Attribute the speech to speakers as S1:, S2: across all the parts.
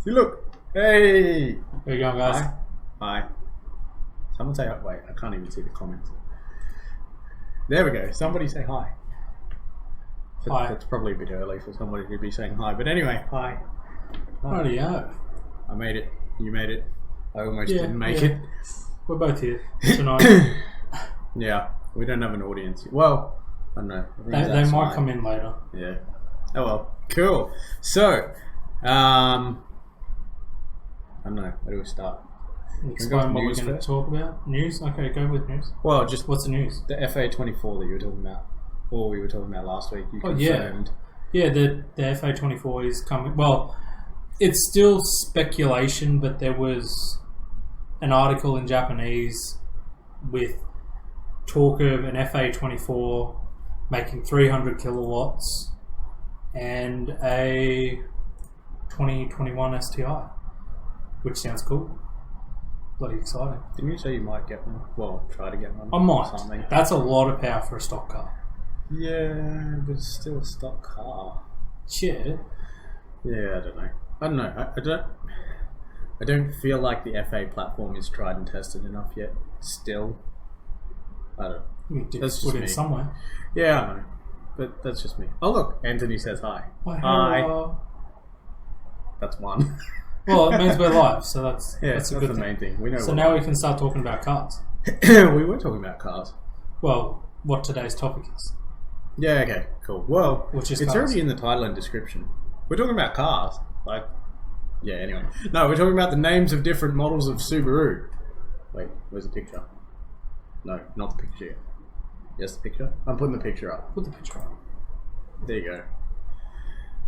S1: You look. Hey.
S2: There you go, guys.
S1: Hi. Someone say hi. Wait, I can't even see the comments. There we go. Somebody say hi.
S2: Hi.
S1: That's probably a bit early for somebody to be saying hi. But anyway, hi.
S2: Rightio.
S1: I made it. You made it. I almost didn't make it.
S2: We're both here tonight.
S1: Yeah. We don't have an audience. Well, I don't know.
S2: They might come in later.
S1: Yeah. Oh well. Cool. So, I don't know. Where do we start?
S2: Explain what we're
S1: news
S2: going to
S1: first?
S2: talk about. News? Okay, go with news.
S1: Well, just
S2: What's the news?
S1: the FA24 that you were talking about, or we were talking about last week. You confirmed.
S2: Yeah, the FA24 is coming. Well, it's still speculation, but there was an article in Japanese with talk of an FA24 making 300 kilowatts and a 2021 STI, which sounds cool. Bloody exciting.
S1: Didn't you say you might get one? Well, try to get one.
S2: I might.
S1: Or something.
S2: That's a lot of power for a stock car.
S1: Yeah, but it's still a stock car.
S2: Yeah.
S1: Yeah, I don't know. I don't feel like the FA platform is tried and tested enough yet. Still, I don't know.
S2: We did
S1: That's
S2: put
S1: just
S2: in
S1: me.
S2: somewhere.
S1: Yeah, I know. But that's just me. Oh look, Anthony says hi.
S2: Well,
S1: Hi. That's one.
S2: Well, it means we're live, so that's
S1: Yeah,
S2: that's
S1: that's
S2: a good
S1: the
S2: thing.
S1: main thing. We know.
S2: So
S1: what
S2: now we can start talking about cars.
S1: we were talking about cars.
S2: Well, what today's topic is.
S1: Yeah. Okay. Cool. Well,
S2: Which is
S1: it's
S2: cars.
S1: already in the title and description. We're talking about cars. Like, yeah. Anyway, no, we're talking about the names of different models of Subaru. Wait, where's the picture? No, not the picture yet. Yes, the picture. I'm putting the picture up.
S2: Put the picture on.
S1: There you go.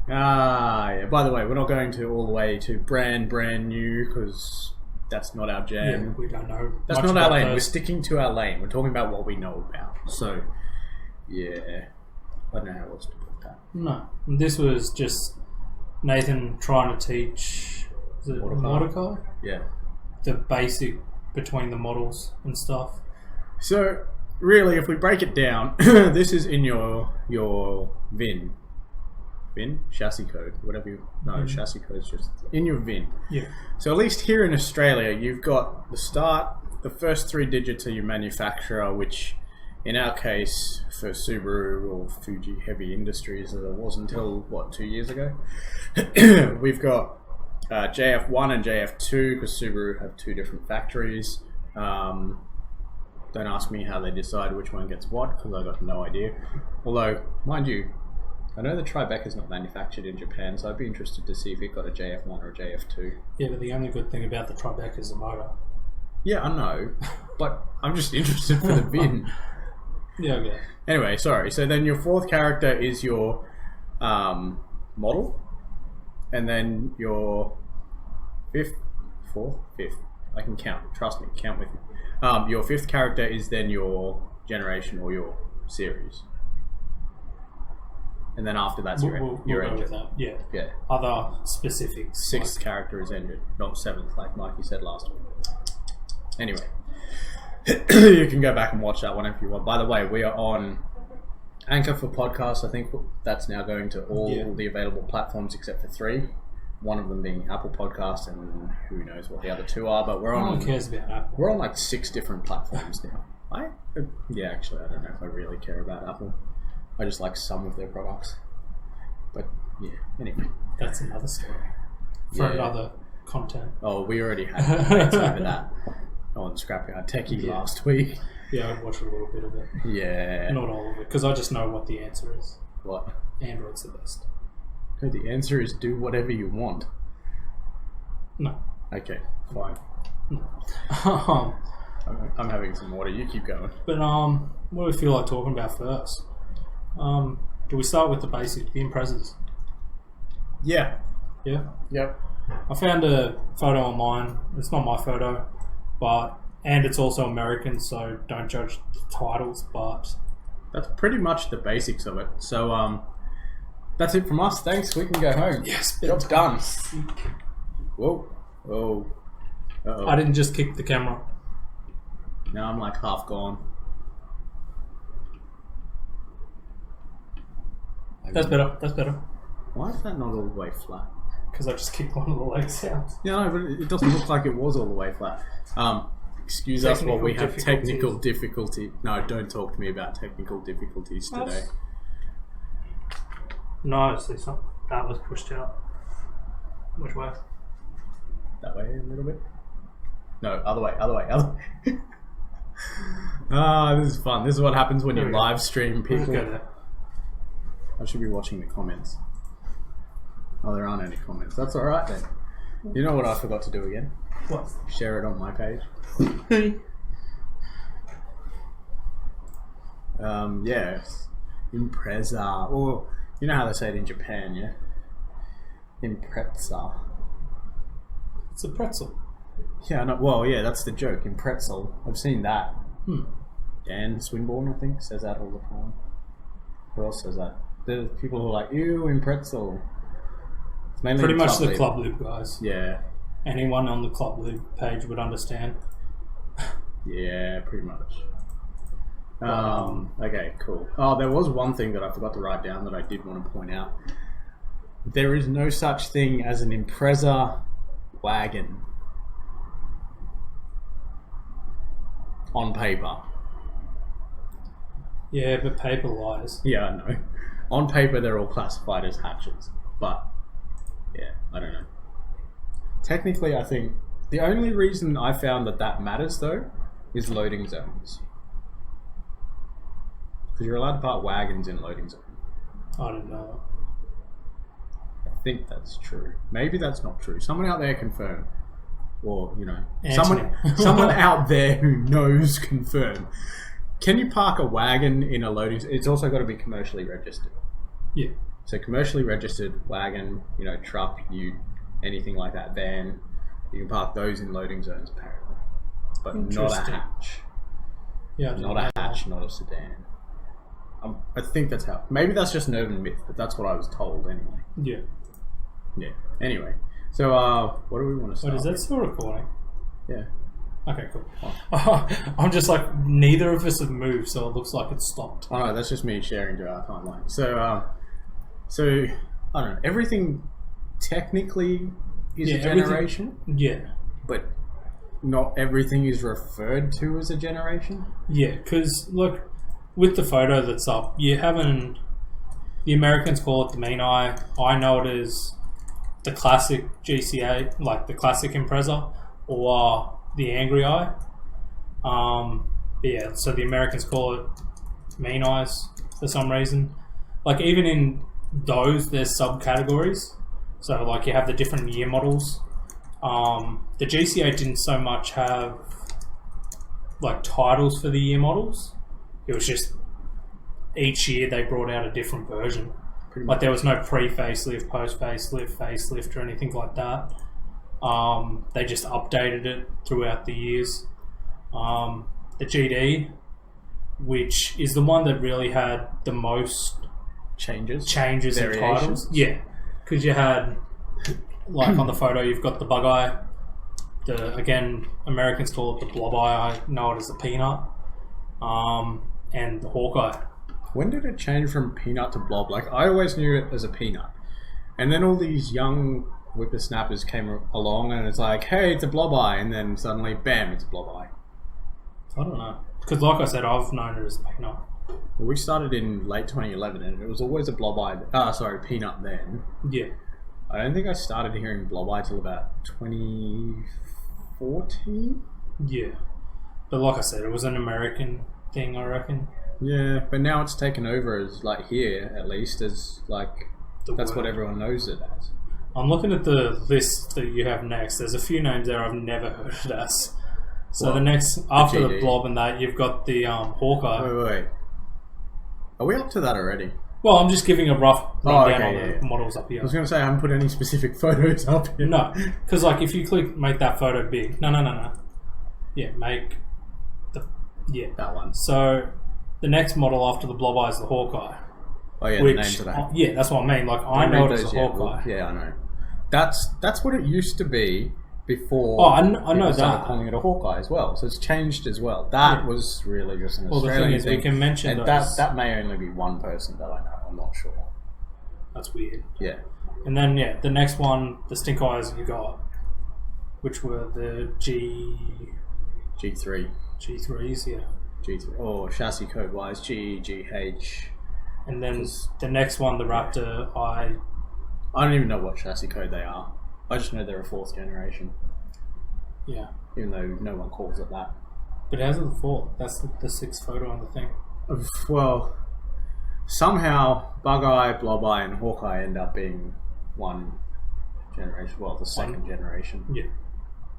S1: Yeah. By the way, we're not going to all the way to brand new because that's not our
S2: Yeah,
S1: jam.
S2: we don't know.
S1: That's
S2: much
S1: not our
S2: about
S1: lane.
S2: those.
S1: We're sticking to our lane. We're talking about what we know about. So, yeah. I don't know how else to put that.
S2: No. This was just Nathan trying to teach Mordecai
S1: Yeah.
S2: the basic between the models and stuff.
S1: So, really, if we break it down, this is in your VIN. VIN? Chassis code. Whatever you... No, chassis code is just in your VIN.
S2: Yeah.
S1: So at least here in Australia, you've got the start, the first 3 digits are your manufacturer, which in our case, for Subaru or Fuji Heavy Industries, as it was until, 2 years ago? We've got JF1 and JF2, because Subaru have 2 different factories. Don't ask me how they decide which one gets what, because I got no idea. Although, mind you, I know the Tribeca is not manufactured in Japan, so I'd be interested to see if it got a JF1 or a JF2.
S2: Yeah, but the only good thing about the Tribeca is the motor.
S1: Yeah, I know, but I'm just interested for the VIN.
S2: Yeah, okay.
S1: Anyway, sorry. So then your 4th character is your model, and then your 5th, I can count. Trust me, count with me. Your 5th character is then your generation or your series. And then after that's your
S2: We'll go
S1: engine.
S2: with that. Yeah.
S1: Yeah.
S2: Other specifics.
S1: 6th character is engine, not 7th, like Mikey said last week. Anyway, you can go back and watch that one if you want. By the way, we are on Anchor for podcasts. I think that's now going to all the available platforms except for 3. One of them being Apple Podcasts, and who knows what the other 2 are. But we're
S2: No
S1: on.
S2: one cares about Apple.
S1: We're on like 6 different platforms now. Yeah, actually, I don't know if I really care about Apple. I just like some of their products. But yeah, anyway.
S2: That's another story. For another content.
S1: Oh, we already had debates over that on Scrapyard Techie last week.
S2: Yeah, I watched a little bit of it.
S1: Yeah.
S2: Not all of it, because I just know what the answer is.
S1: What?
S2: Android's the best.
S1: No, the answer is do whatever you want.
S2: No.
S1: Okay, fine.
S2: No.
S1: I'm having some water. You keep going.
S2: But what do we feel like talking about first? Do we start with the basic, the Imprezas?
S1: Yeah.
S2: Yeah?
S1: Yep.
S2: I found a photo online. It's not my photo, and it's also American, so don't judge the titles, but...
S1: That's pretty much the basics of it. So, that's it from us. Thanks. We can go home.
S2: Yes,
S1: Job's done. Whoa. Oh. Uh-oh.
S2: I didn't just kick the camera.
S1: Now I'm like half gone.
S2: That's better. That's better.
S1: Why is that not all the way flat?
S2: because I just kicked one of the legs out.
S1: Yeah, no, but it doesn't look like it was all the way flat. Excuse us while we have technical difficulty. No, don't talk to me about technical difficulties today.
S2: No, it's not. That was pushed out. Which way?
S1: That way a little bit. No, other way. This is fun. This is what happens when you live stream people. I should be watching the comments. Oh, there aren't any comments. That's alright then. You know what I forgot to do again?
S2: What?
S1: Share it on my page. Yes. Impreza. Or, you know how they say it in Japan, yeah? Impreza.
S2: It's a pretzel.
S1: Yeah, no, well, yeah, that's the joke. Impreza. I've seen that. Dan Swinburne, I think, says that all the time. Who else says that? There's people who are like, ew, Impreza. It's mainly
S2: pretty much the Club Lib guys.
S1: Yeah.
S2: Anyone on the Club Lib page would understand.
S1: Yeah, pretty much. Okay, cool. Oh, there was one thing that I forgot to write down that I did want to point out. There is no such thing as an Impreza wagon on paper.
S2: Yeah, but paper lies.
S1: Yeah, I know. On paper, they're all classified as hatches, but yeah, I don't know. Technically, I think the only reason I found that matters though is loading zones, because you're allowed to park wagons in loading zones.
S2: I don't know.
S1: I think that's true. Maybe that's not true. Someone out there confirm, or you know,
S2: Anthony.
S1: someone out there who knows confirm. Can you park a wagon in a loading? It's also got to be commercially registered.
S2: Yeah.
S1: So commercially registered wagon, you know, truck, anything like that, van, you can park those in loading zones apparently, but not a hatch.
S2: Yeah.
S1: Not a hatch, not a sedan. I think that's how. Maybe that's just an urban myth, but that's what I was told anyway.
S2: Yeah.
S1: Yeah. Anyway, so what do we want to start?
S2: Wait, is that still recording?
S1: Yeah.
S2: Okay, cool. I'm just like, neither of us have moved, so it looks like it's stopped.
S1: Oh no, that's just me sharing to our timeline. So I don't know. Everything technically is a generation.
S2: Yeah.
S1: But not everything is referred to as a generation.
S2: Yeah, because look, with the photo that's up, you haven't. The Americans call it the mean eye. I know it as the classic GCA, like the classic Impreza, or the angry eye. Yeah, so the Americans call it mean eyes for some reason. Like even in those, there's subcategories. So like you have the different year models. The GCA didn't so much have like titles for the year models. It was just each year they brought out a different version. Like there was no pre-facelift, post-facelift, facelift or anything like that. They just updated it throughout the years. The GD, which is the one that really had the most changes in titles. Yeah, because you had, like on the photo, you've got the bug eye. Again, Americans call it the blob eye. I know it as the peanut. And the Hawkeye.
S1: When did it change from peanut to blob? Like I always knew it as a peanut, and then all these young whippersnappers came along, and it's like, hey, it's a blob eye, and then suddenly, bam, it's a blob eye.
S2: I don't know, because like I said, I've known it as a peanut.
S1: We started in late 2011, and it was always a blob eye. Peanut then.
S2: Yeah.
S1: I don't think I started hearing blob eye till about 2014.
S2: Yeah, but like I said, it was an American thing, I reckon.
S1: Yeah, but now it's taken over as like here, at least, as like that's what everyone knows it as.
S2: I'm looking at the list that you have next. There's a few names there I've never heard it as. So the next, after the blob and that, you've got the Hawkeye.
S1: Wait. Are we up to that already?
S2: Well, I'm just giving a rough rundown on the models up here.
S1: I was going to say, I haven't put any specific photos up here.
S2: No, because like if you click, make that photo big. No. Yeah, make that one. So the next model after the blob eye is the Hawkeye.
S1: Oh yeah, the names of that.
S2: Yeah, that's what I mean. Like I know it as a Hawkeye.
S1: Yeah, I know. That's what it used to be before.
S2: Oh, I know
S1: started calling it a Hawkeye as well. So it's changed as well. That was really just an Australian
S2: thing. Is we can mention
S1: and that may only be one person that I know. I'm not sure.
S2: That's weird.
S1: Yeah.
S2: And then the next one, the stink eyes you got, which were the
S1: G3.
S2: G3s, yeah.
S1: G3. Or chassis code wise, G, GH.
S2: And then the next one, the Raptor, I
S1: don't even know what chassis code they are. I just know they're a 4th generation.
S2: Yeah.
S1: Even though no one calls it that.
S2: But how's it the 4th? That's the 6th photo on the thing.
S1: Well, somehow Bug-Eye, Blob-Eye, and Hawkeye end up being one generation. Well, the second generation.
S2: Yeah.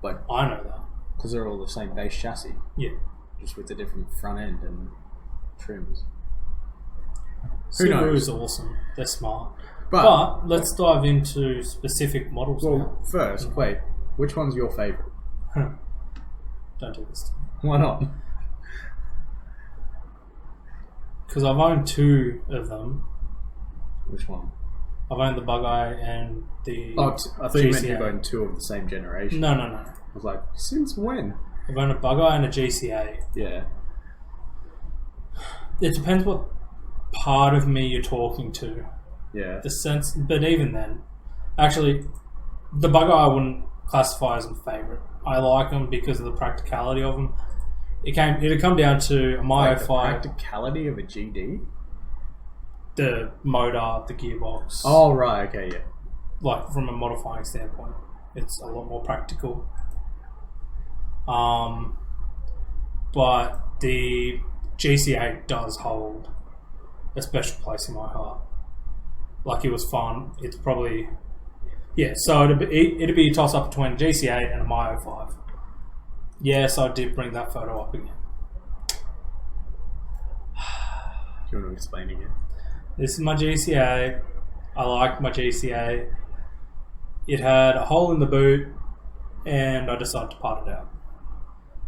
S1: But
S2: I know that.
S1: because they're all the same base chassis.
S2: Yeah.
S1: Just with a different front end and trims. Who
S2: Subaru
S1: knows?
S2: is awesome. They're smart.
S1: But
S2: let's dive into specific models now.
S1: well, first, wait. Which one's your favourite?
S2: Don't do this to me.
S1: Why not?
S2: Because I've owned 2 of them.
S1: Which one?
S2: I've owned the Bug-Eye and the
S1: Oh, I thought you meant
S2: GCA.
S1: you've owned 2 of the same generation.
S2: No.
S1: I was like, since when?
S2: I've owned a Bug-Eye and a GCA.
S1: Yeah.
S2: It depends what part of me you're talking to.
S1: Yeah.
S2: The sense, but even then, actually, the Bug-Eye I wouldn't classify as my favourite. I like them because of the practicality of them. It'd come down to a
S1: Like the
S2: 5,
S1: practicality of a GD?
S2: the motor, the gearbox.
S1: Oh, right, okay, yeah.
S2: Like from a modifying standpoint, it's a lot more practical. But the GCA does hold a special place in my heart. Like, it was fun. It's probably so it'd be a toss up between a GCA and a My 05. Yes, I did bring that photo up again.
S1: Do you want to explain again?
S2: This is my GCA. I like my GCA. It had a hole in the boot, and I decided to part it out.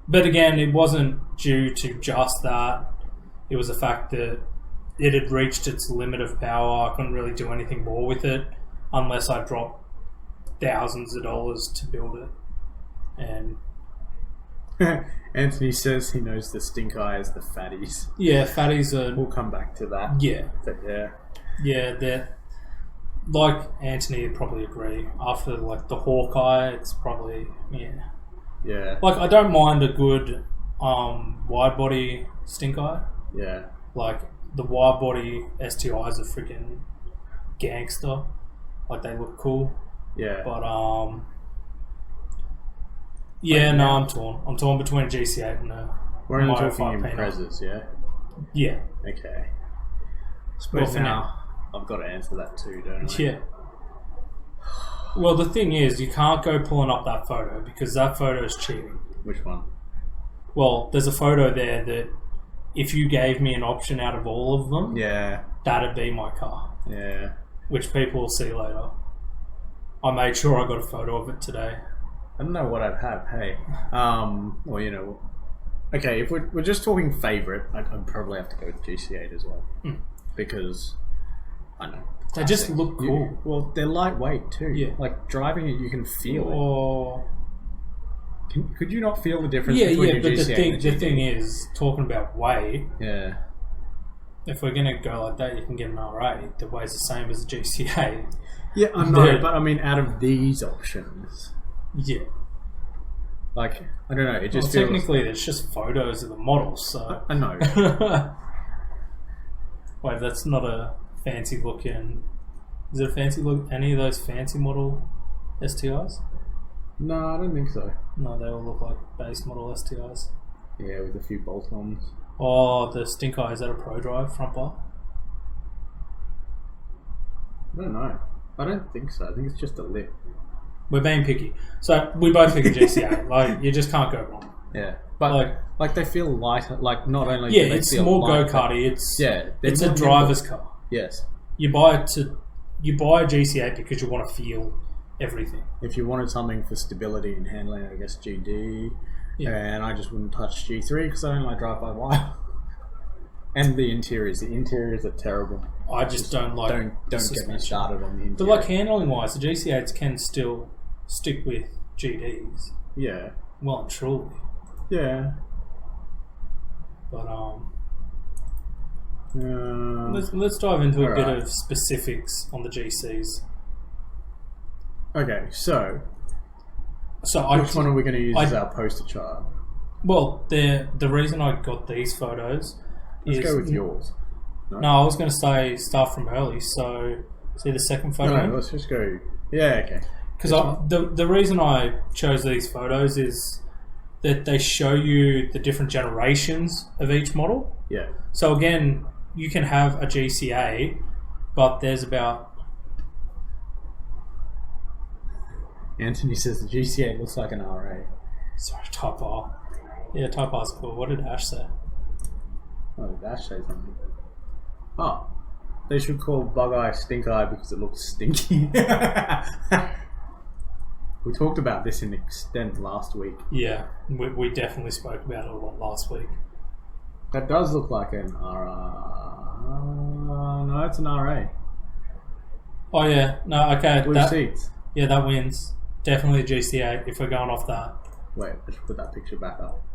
S2: But again, it wasn't due to just that. It was the fact that it had reached its limit of power. I couldn't really do anything more with it unless I dropped thousands of dollars to build it. And
S1: Anthony says he knows the stink eye as the fatties.
S2: yeah, fatties are...
S1: We'll come back to that.
S2: Yeah.
S1: But yeah.
S2: Yeah, they're... Like Anthony would probably agree. After, like, the Hawkeye, it's probably... Yeah.
S1: Yeah.
S2: Like, I don't mind a good wide body stink eye.
S1: Yeah.
S2: Like, the wide body STIs are freaking gangster. Like, they look cool.
S1: Yeah.
S2: But, yeah, no, I'm torn. I'm torn between a GC8 and a
S1: We're only
S2: My
S1: talking
S2: 05
S1: Imprezas, yeah?
S2: Yeah.
S1: Okay.
S2: Well,
S1: Suppose
S2: for
S1: now I've got to answer that too, don't I?
S2: Yeah. Well, the thing is, you can't go pulling up that photo because that photo is cheating.
S1: Which one?
S2: Well, there's a photo there that if you gave me an option out of all of them,
S1: Yeah.
S2: that'd be my car,
S1: Yeah.
S2: which people will see later. I made sure I got a photo of it today.
S1: I don't know what I'd have, hey. Well, you know. Okay, if we're just talking favourite, I'd probably have to go with GC8 as well. Because, I don't know.
S2: They just look cool.
S1: Well, they're lightweight too.
S2: Yeah.
S1: Like, driving it, you can feel
S2: Or...
S1: it. Could you not feel the difference
S2: Yeah,
S1: between
S2: yeah,
S1: your
S2: but
S1: GC8 and
S2: the thing is, talking about weight,
S1: Yeah.
S2: if we're going to go like that, you can get an R8 that weighs the same as a GCA.
S1: Yeah, I know,
S2: They're-
S1: but I mean, out of these options,
S2: Yeah.
S1: like, I don't know, it
S2: Well,
S1: just feels...
S2: technically, it's just photos of the models, so...
S1: I know.
S2: Wait, that's not a fancy looking... Is it a fancy look? Any of those fancy model STIs?
S1: No, I don't think so.
S2: No, they all look like base model STIs.
S1: Yeah, with a few bolt-ons.
S2: Oh, the Stink Eye, is that a Pro Drive front bar?
S1: I don't know. I don't think so. I think it's just a lip.
S2: We're being picky. So, we both pick a GCA. Like, you just can't go wrong.
S1: Yeah. But, like they feel lighter. Like, not only
S2: Yeah,
S1: do they
S2: it's
S1: feel
S2: more
S1: light,
S2: go-karty. It's
S1: Yeah, they're
S2: it's a
S1: more
S2: driver's
S1: nimble.
S2: car.
S1: Yes.
S2: You buy a GC8 because you want to feel everything.
S1: If you wanted something for stability and handling, I guess GD.
S2: Yeah.
S1: And I just wouldn't touch G3 because I don't like drive-by-wire. And the interiors. The interiors are terrible.
S2: I just don't like.
S1: Don't get me
S2: suspension.
S1: started on the interior.
S2: But like handling wise, the GC8s can still stick with GDs.
S1: Yeah.
S2: Well and truly.
S1: Yeah.
S2: But let's dive into a bit
S1: Alright.
S2: of specifics on the GCs.
S1: Okay, so
S2: which
S1: one are we going to use as our poster child?
S2: Well, the reason I got these photos
S1: Let's
S2: is...
S1: go with yours.
S2: No, I was going to say start from early, so see the second photo?
S1: No, let's just go... Yeah, okay.
S2: Because the reason I chose these photos is that they show you the different generations of each model.
S1: Yeah.
S2: So again, you can have a GCA, but there's about...
S1: Anthony says the GCA looks like an RA.
S2: Sorry, Type R. Yeah, Type R's cool. What did Ash say?
S1: Oh, did Ash say something? Oh, they should call Bug Eye Stink Eye because it looks stinky. We talked about this in extent last week.
S2: Yeah, we definitely spoke about it a lot last week.
S1: That does look like an RA. No, it's an RA.
S2: Oh yeah, no, okay.
S1: Blue seats.
S2: Yeah, that wins. Definitely a GCA if we're going off that.
S1: Wait, I should put that picture back up.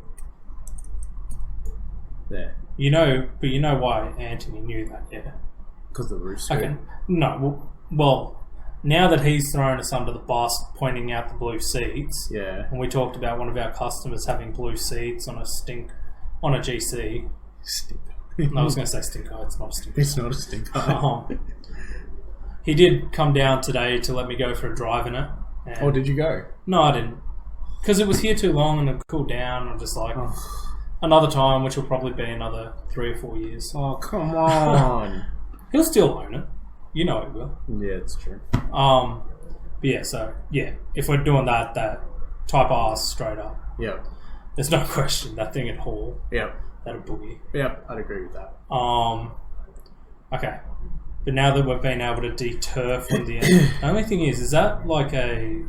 S1: There.
S2: You know why Anthony knew that, yeah?
S1: Because the roof scoop.
S2: Okay. No, well, now that he's thrown us under the bus pointing out the blue seats,
S1: yeah.
S2: and we talked about one of our customers having blue seats on a GC.
S1: Stink.
S2: No, I was going to say stinker. It's not a stinker.
S1: It's not a stinker.
S2: He did come down today to let me go for a drive in it.
S1: Oh, did you go?
S2: No, I didn't. Because it was here too long and it cooled down. I'm just like, another time, which will probably be another 3 or 4 years.
S1: Oh, come on.
S2: He'll still own it. You know he will.
S1: Yeah, it's true.
S2: But yeah, so, yeah. If we're doing that Type R straight up.
S1: Yep.
S2: There's no question. That thing at haul.
S1: Yep.
S2: That'll boogie.
S1: Yep, I'd agree with that.
S2: Okay. But now that we've been able to deter from the end, the only thing is that like a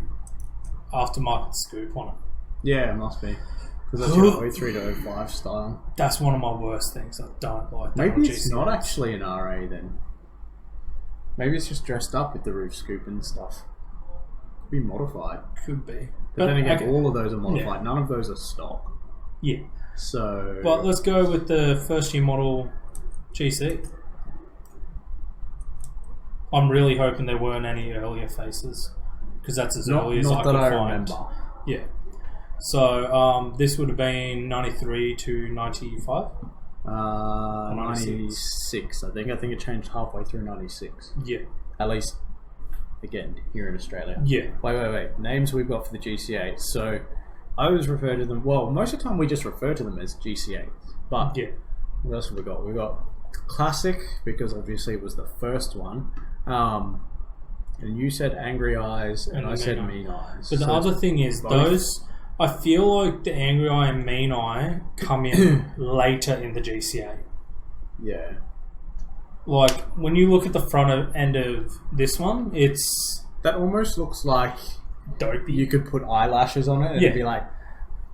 S2: aftermarket scoop on it?
S1: Yeah, it must be. Because that's your 03 to 05 style.
S2: That's one of my worst things. I don't like that.
S1: Maybe it's not actually an RA then. Maybe it's just dressed up with the roof scoop and stuff. Could be modified.
S2: Could be.
S1: But then again, all of those are modified. Yeah. None of those are stock.
S2: Yeah.
S1: So...
S2: Well, let's go with the first year model GC. I'm really hoping there weren't any earlier faces. Because that's as early as I could find.
S1: Remember.
S2: Yeah. So, this would have been 93 to 95?
S1: 96, I think. I think it changed halfway through 96.
S2: Yeah.
S1: At least, again, here in Australia.
S2: Yeah.
S1: Wait. Names we've got for the GCA. So, I always refer to them... Well, most of the time we just refer to them as GCAs. But,
S2: yeah.
S1: What else have we got? We've got Classic, because obviously it was the first one. And you said Angry Eyes, and I said Mean Eyes.
S2: But the other thing is, those... I feel like the Angry Eye and Mean Eye come in later in the GCA.
S1: Yeah.
S2: Like, when you look at the front end of this one, it's...
S1: That almost looks like...
S2: Dopey.
S1: You could put eyelashes on it and it'd be like...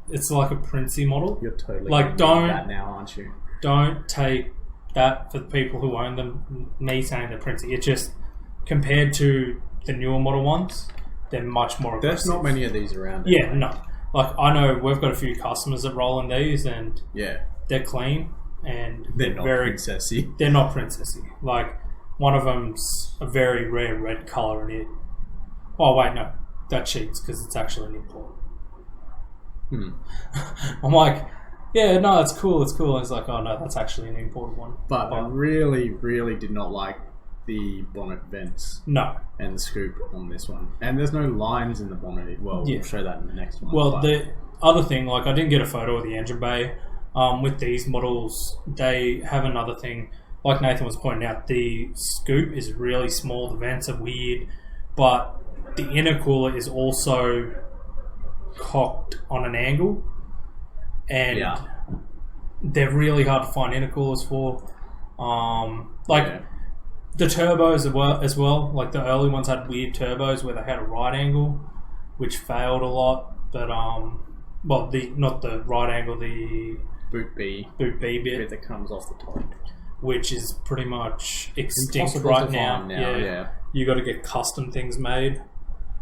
S2: It's like a Princey model.
S1: You're totally
S2: like,
S1: don't that now, aren't you?
S2: Don't take that for the people who own them, me saying they're Princey. It's just, compared to the newer model ones, they're much more aggressive.
S1: There's not many of these around.
S2: Yeah, no. Like, I know we've got a few customers that roll in these, and they're clean, and
S1: they're not very princessy.
S2: They're not princessy. Like, one of them's a very rare red colour in it. Oh, wait, no. That cheats, because it's actually an import. I'm like, yeah, no, it's cool. And it's like, oh, no, that's actually an imported one.
S1: But I really, really did not like the bonnet vents.
S2: No.
S1: And the scoop on this one. And there's no lines in the bonnet. Well, we'll show that in the next one.
S2: Well, the other thing, like, I didn't get a photo of the engine bay. With these models, they have another thing. Like Nathan was pointing out, the scoop is really small. The vents are weird. But the intercooler is also cocked on an angle. And they're really hard to find intercoolers for. The turbos as well, like the early ones had weird turbos where they had a right angle, which failed a lot. But not the right angle, the boot B bit
S1: that comes off the top,
S2: which is pretty much extinct right now. Yeah, you got to get custom things made.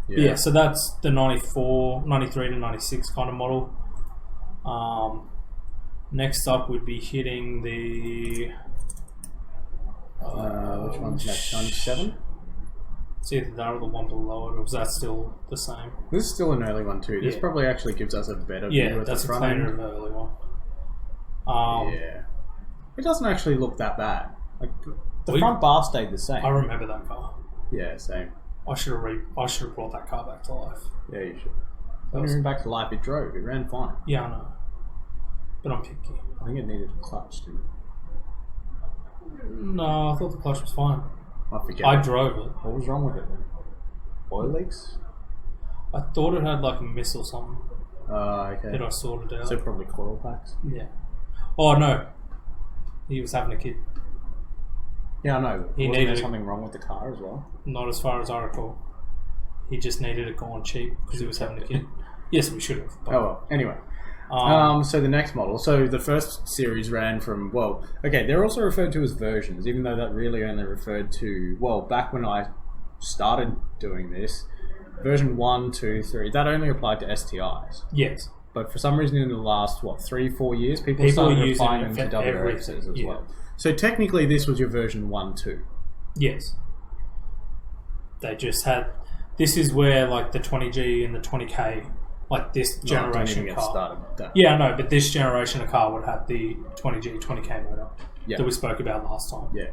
S2: Yeah, so that's the 93 to 96 kind of model. Next up, we'd be hitting the.
S1: Which one's next? 97?
S2: It's either that or the one below it, or was that still the same?
S1: This is still an early one too. This probably actually gives us a better view
S2: Yeah,
S1: at
S2: that's
S1: the
S2: a
S1: front end.
S2: cleaner of the early one.
S1: Yeah. It doesn't actually look that bad. Like the
S2: We-
S1: front bar stayed the same.
S2: I remember that car.
S1: Yeah, same.
S2: I should have brought that car back to life.
S1: Yeah, you should. When it ran back to life, it drove. It ran fine.
S2: Yeah, I know. But I'm picky.
S1: I think it needed a clutch, didn't it?
S2: No, I thought the clutch was fine.
S1: I forget.
S2: I drove it.
S1: What was wrong with it then? Oil leaks?
S2: I thought it had like a miss or something
S1: Okay.
S2: that I sorted out.
S1: So probably coil packs.
S2: Yeah. Oh no. He was having a kid.
S1: Yeah, I know.
S2: He
S1: Wasn't
S2: needed
S1: there
S2: it.
S1: something wrong with the car as well?
S2: Not as far as I recall. He just needed it gone cheap because he was having a kid. Yes, we should have. But,
S1: Oh well. Anyway. So the next model. So the first series ran from, well, okay, they're also referred to as versions, even though that really only referred to, well, back when I started doing this, version 1, 2, 3, that only applied to STIs.
S2: yes.
S1: But for some reason in the last, 3-4 years, people
S2: People
S1: started
S2: are using
S1: applying
S2: it
S1: them to
S2: for
S1: WRXs as
S2: everything,
S1: well. So technically this was your version 1, 2.
S2: Yes. They just had. This is where like the 20G and the 20K, like this
S1: Don't
S2: generation
S1: even get
S2: car.
S1: started with that.
S2: Yeah, no, but this generation of car would have the 20G, 20K motor
S1: Yeah.
S2: that we spoke about last time.
S1: Yeah.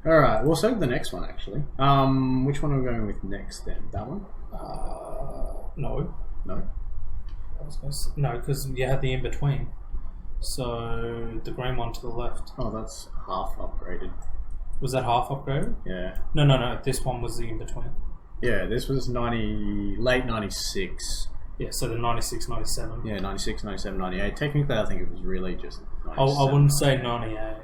S1: Alright, we'll save the next one actually. Which one are we going with next then? That one?
S2: No.
S1: No?
S2: I was gonna say, no, because you had the in between. So the green one to the left.
S1: Oh, that's half upgraded.
S2: Was that half upgraded?
S1: Yeah.
S2: No. This one was the in between.
S1: Yeah, this was late 96.
S2: Yeah, so the 96, 97.
S1: Yeah, 96, 97, 98. Technically, I think it was really just 97.
S2: I wouldn't say 98.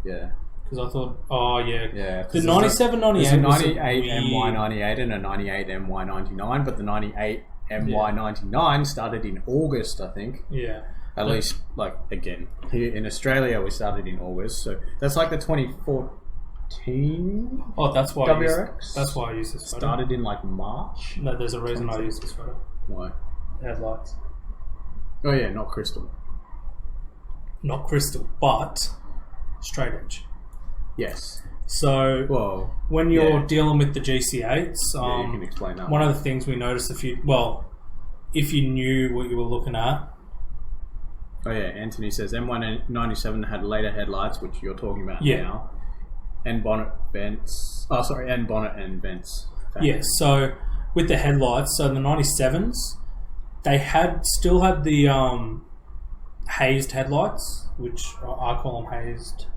S1: Yeah.
S2: Because I thought, oh yeah.
S1: Yeah.
S2: The 97, 98
S1: There's a
S2: was
S1: 98
S2: weird-
S1: MY98 and a 98 MY99, but the 98 MY99 started in August, I think.
S2: Yeah.
S1: At least, like, again, here in Australia, we started in August, so that's like the 2014
S2: Oh, that's why
S1: WRX.
S2: that's why I use this photo.
S1: Started in, like, March.
S2: No, there's a reason I use this photo.
S1: Why?
S2: Headlights.
S1: Oh, yeah, not crystal.
S2: Not crystal, but straight edge.
S1: Yes.
S2: So
S1: Well,
S2: when you're
S1: yeah.
S2: dealing with the GC8s,
S1: Yeah, you can explain that
S2: one of the things we noticed if you knew what you were looking at.
S1: Oh yeah, Anthony says M197 had later headlights, which you're talking about
S2: Yeah.
S1: now, and bonnet vents. Oh, sorry, and bonnet and vents.
S2: Yeah, so with the headlights, so the 97s, they still had the hazed headlights, which I call them hazed.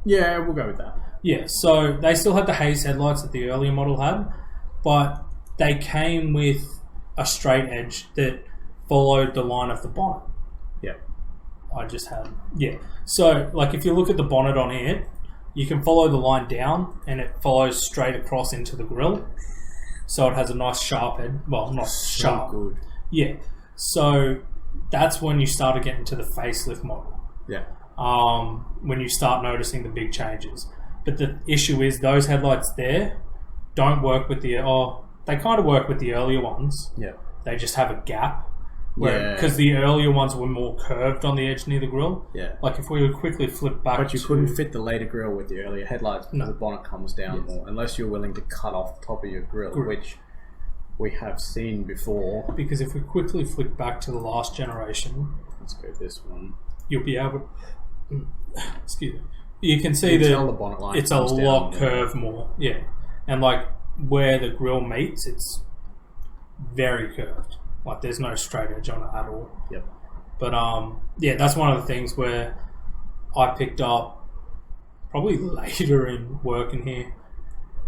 S1: Yeah, we'll go with that.
S2: Yeah, so they still had the haze headlights that the earlier model had, but they came with a straight edge that followed the line of the bonnet.
S1: Yeah.
S2: I just had, yeah. So, like, if you look at the bonnet on it, you can follow the line down, and it follows straight across into the grille. So it has a nice sharp head. Well, not sharp.
S1: Good.
S2: Yeah. So that's when you started getting to the facelift model.
S1: Yeah.
S2: When you start noticing the big changes. But the issue is those headlights there don't work with they kind of work with the earlier ones.
S1: Yeah.
S2: They just have a gap.
S1: Yeah.
S2: Because the earlier ones were more curved on the edge near the grille.
S1: Yeah.
S2: Like if we would quickly flip back
S1: But you couldn't fit the later grille with the earlier headlights because
S2: No.
S1: the bonnet comes down more, unless you're willing to cut off the top of your grille, which we have seen before.
S2: Because if we quickly flick back to the last generation,
S1: Let's go this one.
S2: you'll be able excuse me. You can see
S1: You can
S2: that
S1: tell the bonnet line
S2: it's a
S1: comes down
S2: lot
S1: more.
S2: curved more. Yeah. And like where the grille meets, it's very curved. Like there's no straight edge on it at all.
S1: Yep.
S2: But yeah, that's one of the things where I picked up probably later in working here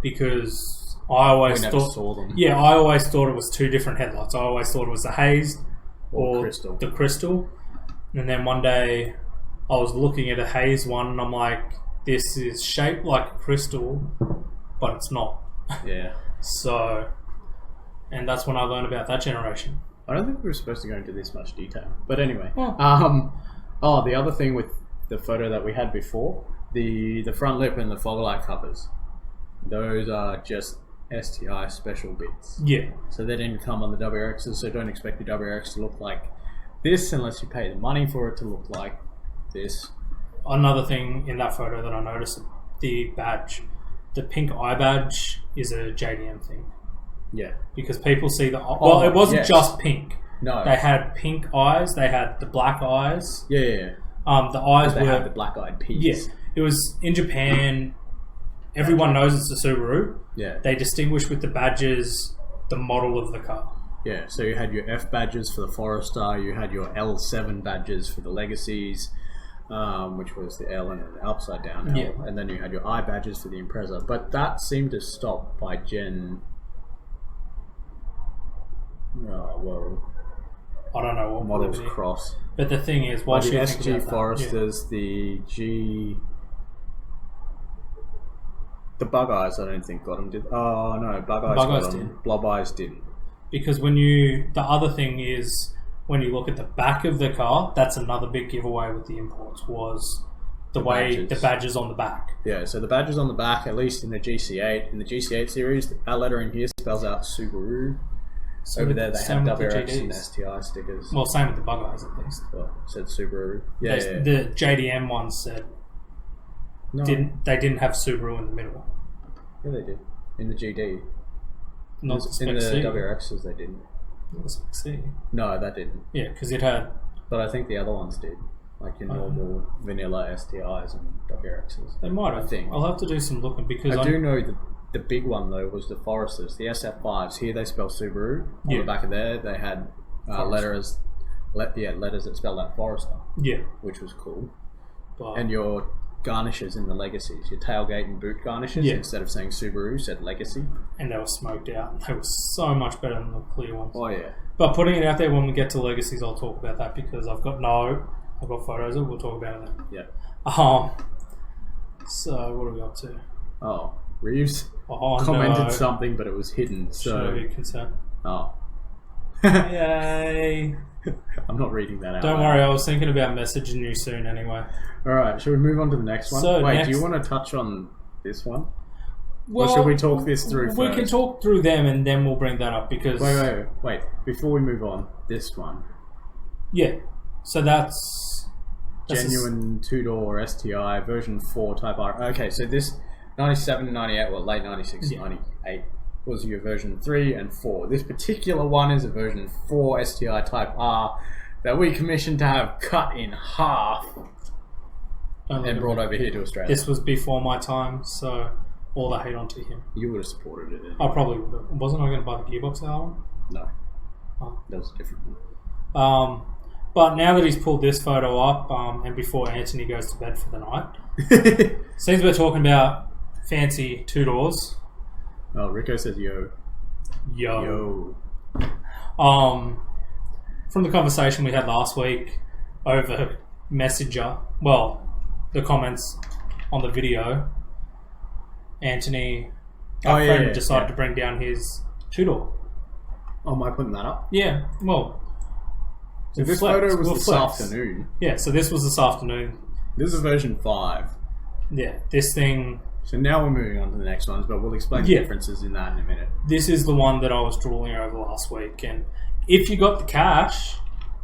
S2: because I always
S1: We never
S2: thought
S1: saw them.
S2: Yeah, I always thought it was two different headlights. I always thought it was the hazed or
S1: crystal.
S2: the crystal. And then one day I was looking at a haze one and I'm like, this is shaped like a crystal, but it's not.
S1: Yeah.
S2: So, and that's when I learned about that generation.
S1: I don't think we were supposed to go into this much detail. But anyway.
S2: Oh.
S1: The other thing with the photo that we had before, the front lip and the fog light covers, those are just STI special bits.
S2: Yeah.
S1: So they didn't come on the WRXs, so don't expect the WRX to look like this unless you pay the money for it to look like this.
S2: Another thing in that photo that I noticed, the badge. the pink eye badge is a JDM thing.
S1: Yeah.
S2: Because people see the... Well, it wasn't just pink.
S1: No.
S2: They had pink eyes. They had the black eyes.
S1: Yeah.
S2: The eyes
S1: they
S2: were...
S1: had the black-eyed peas.
S2: Yes. It was in Japan. Everyone knows it's a Subaru.
S1: Yeah.
S2: They distinguish with the badges the model of the car.
S1: Yeah, so you had your F badges for the Forester, you had your L7 badges for the Legacies, which was the L and an upside down L,
S2: Yeah.
S1: and then you had your I badges for the Impreza. But that seemed to stop by Gen... Oh, well...
S2: I don't know what
S1: Models
S2: Liberty.
S1: cross.
S2: But the thing is,
S1: Like
S2: what
S1: the
S2: do you think
S1: SG
S2: about that?
S1: Foresters, the G... The Bug Eyes, I don't think got them. Did oh no, Bug Eyes got them.
S2: did.
S1: Blob Eyes didn't.
S2: Because the other thing is, when you look at the back of the car, that's another big giveaway with the imports, was the way
S1: badges.
S2: the badges on the back.
S1: Yeah, so the badges on the back, at least in the GC8, in the GC8 series, our lettering here spells out Subaru. Over there, they have WRXes and STI stickers.
S2: Well, same with the Bug Eyes, at least.
S1: Well, it said Subaru. Yeah,
S2: The JDM ones said
S1: No.
S2: they didn't have Subaru in the middle.
S1: Yeah, they did. In the GD.
S2: Not the
S1: in
S2: Spec
S1: the
S2: C.
S1: WRXs, they didn't.
S2: Not the Spec C.
S1: No, that didn't.
S2: Yeah, because it had...
S1: But I think the other ones did. Like your normal vanilla STIs and WRXs.
S2: They might have.
S1: I think.
S2: I'll have to do some looking because
S1: I do know the big one though was the Foresters, the SF5s. Here they spell Subaru. On the back of there, they had letters that spelled out Forester.
S2: Yeah.
S1: Which was cool.
S2: But
S1: And your garnishes in the Legacies, your tailgate and boot garnishes, instead of saying Subaru, said Legacy.
S2: and they were smoked out. They were so much better than the clear ones.
S1: Oh yeah.
S2: But putting it out there when we get to Legacies, I'll talk about that because I've got photos of it. We'll talk about it then.
S1: Yeah.
S2: So what are we up to?
S1: Oh, Reeves
S2: Oh,
S1: commented something, but it was hidden. So.
S2: Should be concerned.
S1: Oh.
S2: Yay!
S1: I'm not reading that out.
S2: Don't worry, I was thinking about messaging you soon anyway.
S1: Alright, shall we move on to the next one?
S2: So,
S1: Wait,
S2: next-
S1: do you want to touch on this one?
S2: Well,
S1: or should we talk this through first?
S2: We can talk through them and then we'll bring that up because...
S1: Wait. Before we move on, this one.
S2: Yeah. So that's
S1: Genuine two-door STI, version 4 Type R. Okay, so this 97, 98, well, late 96, 98 was your version 3 and 4. This particular one is a version 4 STI Type R that we commissioned to have cut in half and brought over here to Australia.
S2: This was before my time, so all the hate onto him.
S1: You would have supported it.
S2: I probably would have. Wasn't I going to buy the gearbox album?
S1: No.
S2: Oh.
S1: That was a different one.
S2: But now that he's pulled this photo up, and before Anthony goes to bed for the night, since we're talking about fancy two doors.
S1: Oh, Rico says yo.
S2: Yo. From the conversation we had last week over Messenger, well, the comments on the video, Anthony, our friend, decided to bring down his two-door.
S1: Oh, am I putting that up?
S2: Yeah, well...
S1: So this photo was this afternoon.
S2: Yeah, so this was this afternoon.
S1: This is version 5.
S2: Yeah, this thing...
S1: So now we're moving on to the next ones, but we'll explain the differences in that in a minute.
S2: This is the one that I was drooling over last week, and if you got the cash,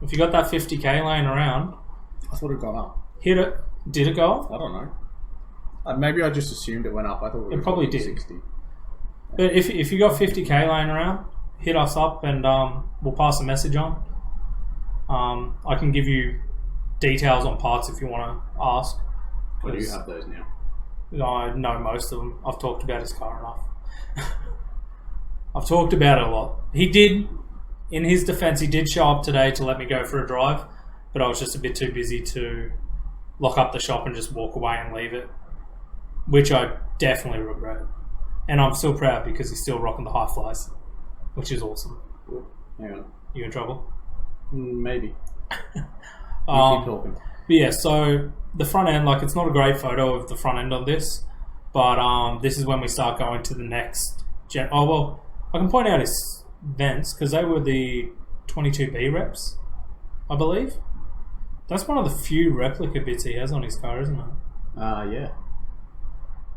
S2: if you got that 50k laying around...
S1: I thought it got up.
S2: Hit it. Did it go up?
S1: I don't know. Maybe I just assumed it went up. I thought
S2: it probably did.
S1: 60.
S2: But if you got 50k laying around, hit us up and we'll pass a message on. I can give you details on parts if you want to ask.
S1: Or do you have those now?
S2: I know most of them. I've talked about his car enough. I've talked about it a lot. He did, in his defense, he did show up today to let me go for a drive, but I was just a bit too busy to lock up the shop and just walk away and leave it, which I definitely regret. And I'm still proud because he's still rocking the high flies, which is awesome.
S1: Hang on.
S2: You in trouble?
S1: Maybe. You keep talking.
S2: But yeah, so the front end, like, it's not a great photo of the front end of this, but this is when we start going to the next gen. Oh, well, I can point out his vents because they were the 22B reps, I believe. That's one of the few replica bits he has on his car, isn't it?
S1: Yeah.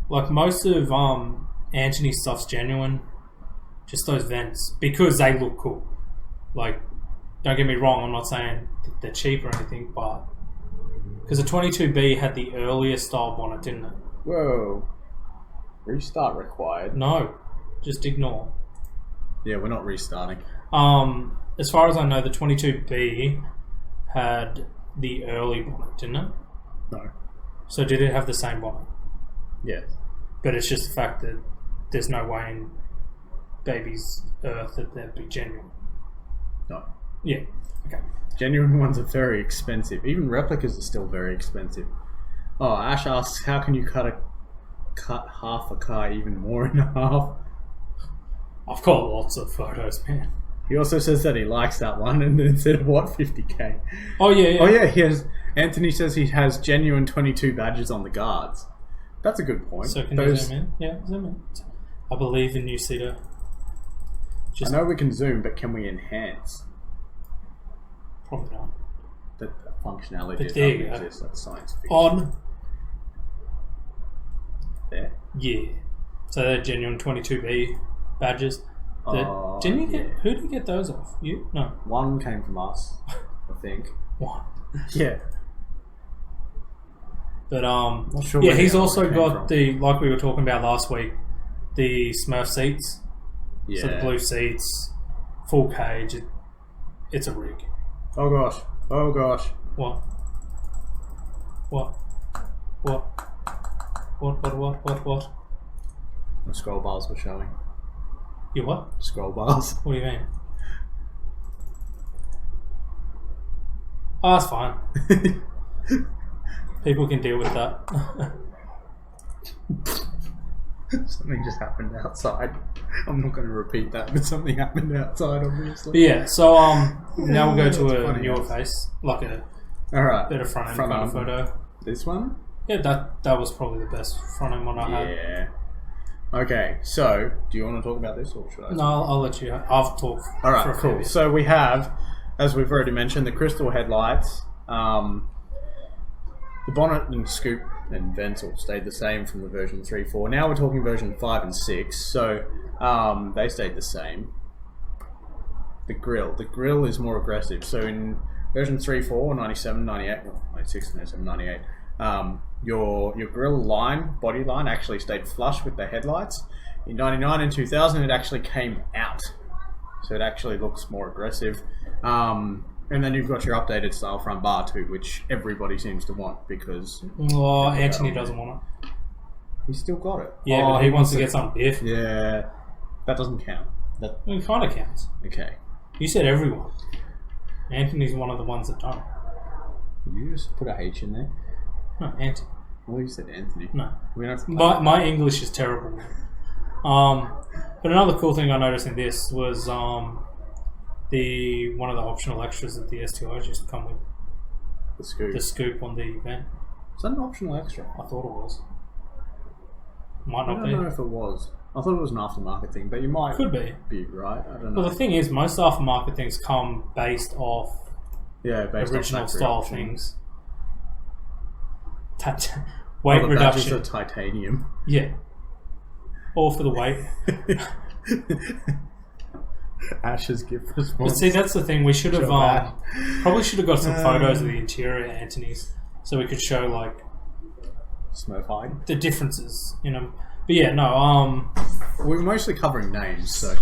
S2: Like, most of Anthony's stuff's genuine, just those vents, because they look cool. Like, don't get me wrong, I'm not saying that they're cheap or anything, but... Because the 22B had the earlier style bonnet, didn't it?
S1: Whoa. Restart required.
S2: No, just ignore.
S1: Yeah, we're not restarting.
S2: As far as I know, the 22B had the early bonnet, didn't it?
S1: No.
S2: So did it have the same bonnet?
S1: Yes.
S2: But it's just the fact that there's no way in Baby's Earth that they'd be genuine.
S1: No.
S2: Yeah. Okay.
S1: Genuine ones are very expensive. Even replicas are still very expensive. Oh, Ash asks, how can you cut half a car even more in half?
S2: I've got lots of photos, man.
S1: He also says that he likes that one, and then said, what, 50k?
S2: Oh, yeah.
S1: Oh, yeah, he has... Anthony says he has genuine 22 badges on the guards. That's a good point.
S2: So can you zoom in? Yeah, zoom in. I believe in you, Seto.
S1: I know we can zoom, but can we enhance?
S2: Probably not.
S1: That functionality
S2: But
S1: just
S2: there you
S1: doesn't
S2: go.
S1: exist. That's science fiction.
S2: On.
S1: There?
S2: Yeah. So they're genuine 22B badges. Didn't you get... Who did you get those off? You? No.
S1: One came from us, I think.
S2: One.
S1: Yeah.
S2: But
S1: Not sure
S2: yeah,
S1: where
S2: he's
S1: the other
S2: also
S1: one
S2: got
S1: came
S2: the, like we were talking about last week, the Smurf seats.
S1: Yeah.
S2: So the blue seats, full cage. It's a rig.
S1: Oh gosh. Oh gosh.
S2: What?
S1: The scroll bars were showing.
S2: You what?
S1: Scroll bars.
S2: What do you mean? Oh, that's fine. People can deal with that.
S1: Something just happened outside. I'm not going to repeat that, but something happened outside, obviously.
S2: But yeah, so now we'll go to a
S1: funny.
S2: newer face, like a
S1: Alright.
S2: better front end kind of photo.
S1: This one?
S2: Yeah, that was probably the best front end one I had.
S1: Yeah. Okay, so, do you want to talk about this, or should I?
S2: No, I'll let you. I'll talk.
S1: Alright,
S2: for a
S1: cool.
S2: few.
S1: So we have, as we've already mentioned, the crystal headlights. The bonnet and scoop and vents all stayed the same from the version 3.4. Now we're talking version 5 and 6, so they stayed the same. The grill is more aggressive. So in version 3.4, 97, 98, well, 96, 97, 98, your grill line, body line, actually stayed flush with the headlights. In 99 and 2000, it actually came out. So it actually looks more aggressive. And then you've got your updated style front bar too, which everybody seems to want because...
S2: Oh, Anthony doesn't want it.
S1: He's still got it.
S2: Yeah, but he wants to get something diff.
S1: Yeah, that doesn't count.
S2: It kind of counts.
S1: Okay.
S2: You said everyone. Anthony's one of the ones that don't.
S1: You just put a H in there.
S2: No, Anthony.
S1: Well, you said Anthony.
S2: No.
S1: We don't have to
S2: My English is terrible. But another cool thing I noticed in this was one of the optional extras that the STIs used to come with.
S1: the scoop.
S2: The scoop on the event.
S1: Is that an optional extra?
S2: I thought it was. Might
S1: I
S2: not
S1: don't know
S2: be.
S1: if it was. I thought it was an aftermarket thing, but you might
S2: Could be.
S1: be right. I don't know.
S2: Well, the thing is, most aftermarket things come based off
S1: Yeah, based
S2: original
S1: on
S2: style
S1: option.
S2: things.
S1: Oh,
S2: Weight
S1: the badges
S2: reduction.
S1: are titanium.
S2: Yeah. All for the weight.
S1: Ash's gift
S2: But
S1: response.
S2: see, that's the thing. We should have
S1: So bad.
S2: probably should have got some photos of the interior at Anthony's, so we could show like
S1: Smurf hide.
S2: the differences in them. But yeah, no.
S1: We're mostly covering names, so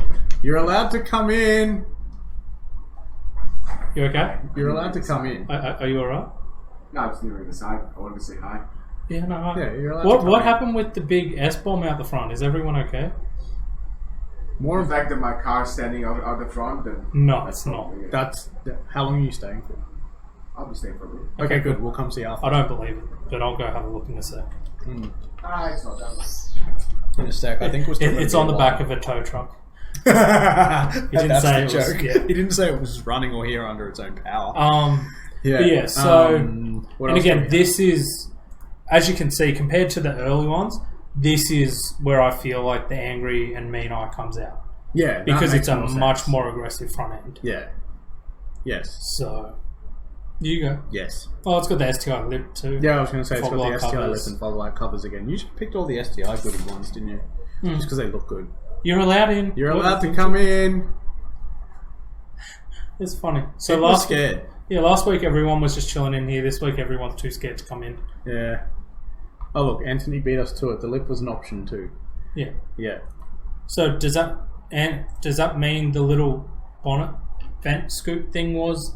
S1: you're allowed to come in.
S2: You okay?
S1: You're allowed to come in.
S2: Are you alright?
S3: No, I was near the side. I wanted to say hi.
S2: Yeah, no.
S1: Yeah, you're allowed to
S2: What
S1: come in.
S2: happened with the big S bomb out the front? Is everyone okay?
S1: More
S3: The
S1: of
S3: fact that my car's standing out the front, then
S2: No, it's not.
S3: yeah.
S1: that's. How long are you staying for?
S3: I'll be staying for a bit.
S1: Okay, good. We'll come see you after.
S2: I don't believe it, but I'll go have a look in a sec.
S3: It's not that much.
S1: In a sec. I think we're still.
S2: It's on the back of a tow truck.
S1: He
S2: didn't say it was- yeah.
S1: He didn't say it was running or here under its own power.
S2: But yeah, so
S1: what
S2: and
S1: else do
S2: again,
S1: we
S2: this is, as you can see, compared to the early ones, this is where I feel like the angry and mean eye comes out
S1: have? Yeah, that
S2: because
S1: makes
S2: it's a
S1: more sense.
S2: much more aggressive front end.
S1: Yeah. Yes.
S2: So, you go.
S1: Yes.
S2: Oh, it's got the STI lip too.
S1: Yeah, I was going to say it's
S2: Fog
S1: got the
S2: light
S1: STI
S2: covers.
S1: lip and fog light covers again. You just picked all the STI goody ones, didn't you? Just because they look good.
S2: You're allowed in.
S1: You're allowed to come in.
S2: It's funny. So
S1: People are
S2: last
S1: scared.
S2: last week everyone was just chilling in here. This week everyone's too scared to come in.
S1: Yeah. Oh look, Anthony beat us to it. The lip was an option too.
S2: Yeah.
S1: Yeah.
S2: So does that mean the little bonnet vent scoop thing was?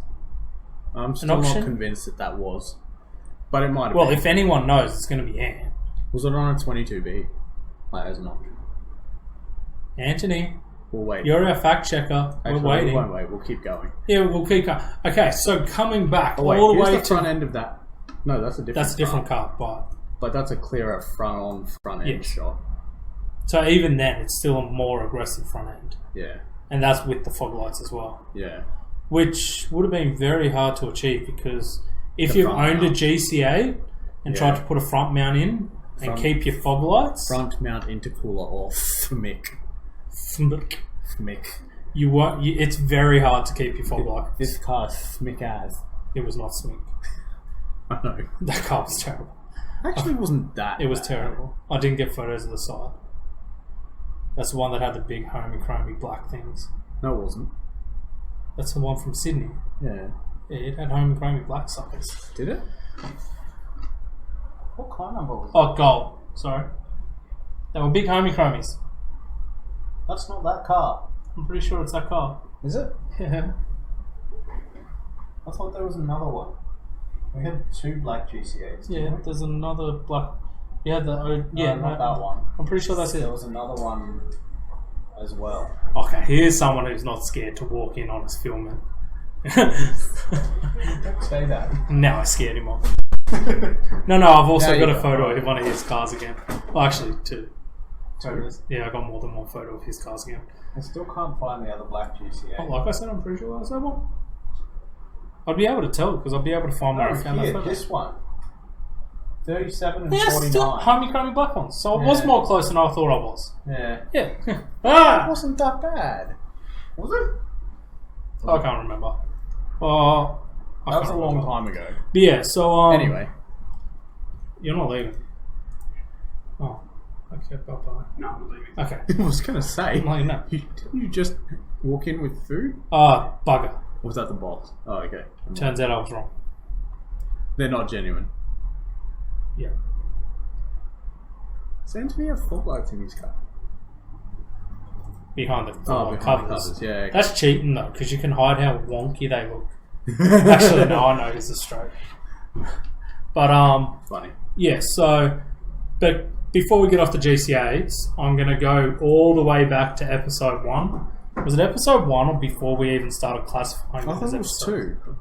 S1: I'm still not convinced that was. But it might have been.
S2: If anyone knows, it's going to be Ant.
S1: Was it on a 22B? Like, as an option?
S2: Anthony,
S1: We'll wait.
S2: you're our fact checker.
S1: Actually,
S2: We're waiting.
S1: We won't wait. We'll keep going.
S2: Yeah, we'll keep going. Okay, so coming back
S1: Oh, wait.
S2: all the
S1: Here's
S2: way
S1: the front end of that. No, that's a different
S2: That's a different car,
S1: But that's a clearer front end
S2: Yes.
S1: shot.
S2: So even then, it's still a more aggressive front end.
S1: Yeah.
S2: And that's with the fog lights as well.
S1: Yeah.
S2: Which would have been very hard to achieve because if
S1: The
S2: you've
S1: front
S2: owned
S1: mount.
S2: a GCA and tried to put a front mount in and keep your fog lights...
S1: Front mount intercooler or FMIC. FMIC.
S2: You won't. It's very hard to keep your fog lights.
S1: This car's FMIC as.
S2: It was not SMIC.
S1: I know.
S2: That car was terrible.
S1: Actually, wasn't that
S2: It was
S1: bad.
S2: terrible. I didn't get photos of the side. That's the one that had the big homey chromey black things.
S1: No, it wasn't.
S2: That's the one from Sydney.
S1: Yeah.
S2: Yeah, it had homey chromey black suckers.
S1: Did it? What car number was it?
S2: Oh, gold. Sorry. They were big homey chromies.
S1: That's not that car.
S2: I'm pretty sure it's that car.
S1: Is it?
S2: Yeah.
S1: I thought there was another one. We had two black GCAs.
S2: Yeah, there's another black. Yeah,
S1: not that one.
S2: I'm pretty sure that's it.
S1: There was another one as well.
S2: Okay, here's someone who's not scared to walk in on us filming.
S1: Don't say that.
S2: Now I scared him off. No, I've also
S1: Now you
S2: got a
S1: got
S2: photo
S1: one.
S2: of one of his cars again. Well, actually, two photos. Yeah, I got more than one photo of his cars again.
S1: I still can't find the other black GCA.
S2: Oh, like I said, I'm pretty sure that's that one. I'd be able to tell because I'd be able to find where I found that photo.
S1: This one. 37 and
S2: Yeah,
S1: 49.
S2: still homey chromey black ones. So I was
S1: Yeah.
S2: more close than I thought I was.
S1: Yeah.
S2: Yeah.
S1: It
S2: Ah!
S1: wasn't that bad. Was it?
S2: I can't remember. Oh,
S1: That was a long time ago.
S2: But yeah, so
S1: Anyway.
S2: you're not leaving. Oh, okay, bye-bye.
S3: No, I'm leaving.
S2: Okay.
S1: I was going to say.
S2: I'm like, no.
S1: Didn't you just walk in with food?
S2: Bugger.
S1: Or was that the box? Oh, okay.
S2: Turns out I was wrong.
S1: They're not genuine.
S2: Yeah.
S1: Seems to be have fog lights in his car.
S2: Behind the
S1: Behind
S2: covers.
S1: the covers. Yeah. Okay.
S2: That's cheating though, because you can hide how wonky they look. Actually, no, I know it's a stroke. But
S1: Funny.
S2: yeah. So, but before we get off the GCAs, I'm gonna go all the way back to episode 1. Was it episode 1 or before we even started classifying?
S1: I
S2: them
S1: thought
S2: as
S1: it was
S2: episodes?
S1: 2.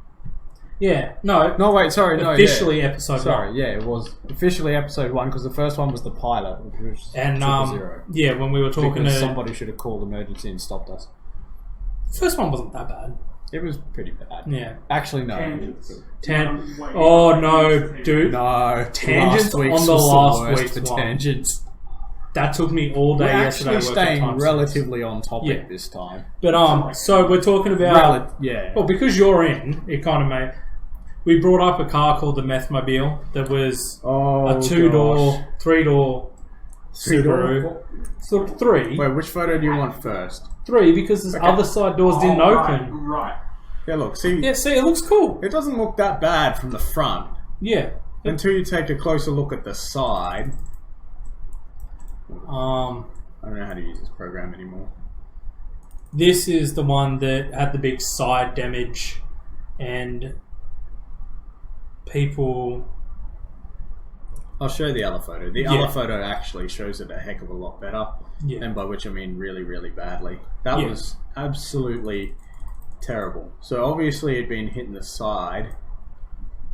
S2: Yeah. No.
S1: No, wait, sorry. No,
S2: Officially
S1: yeah.
S2: episode 1.
S1: Sorry, yeah, it was officially episode 1 because the first one was the pilot, which was
S2: And
S1: 000.
S2: yeah, when we were talking
S1: Because
S2: to
S1: somebody should have called emergency and stopped us.
S2: first one wasn't that bad.
S1: It was pretty bad.
S2: Yeah.
S1: Actually, no.
S2: Oh no, dude.
S1: No.
S2: Tangents
S1: last week's
S2: on the
S1: was
S2: last
S1: worst
S2: week's
S1: for
S2: one.
S1: tangents.
S2: That took me all day
S1: We're
S2: yesterday.
S1: actually
S2: working
S1: staying
S2: timestamps.
S1: relatively on topic
S2: Yeah.
S1: this time.
S2: But so we're talking about
S1: Yeah.
S2: well, because you're in, it kind of made. We brought up a car called the Methmobile that was
S1: Oh,
S2: a 2-door,
S1: gosh.
S2: 3-door Subaru. So 3.
S1: Wait, which photo do you want first?
S2: 3 because the other side doors didn't open.
S3: Right.
S1: Yeah, look, see,
S2: Yeah, see, it looks cool.
S1: it doesn't look that bad from the front
S2: Yeah.
S1: until you take a closer look at the side. I don't know how to use this program anymore.
S2: This is the one that had the big side damage, and people.
S1: I'll show the other photo. The
S2: Yeah.
S1: other photo actually shows it a heck of a lot better.
S2: Yeah.
S1: And by which I mean really, really badly. That
S2: Yeah.
S1: was absolutely terrible. So obviously it'd been hitting the side.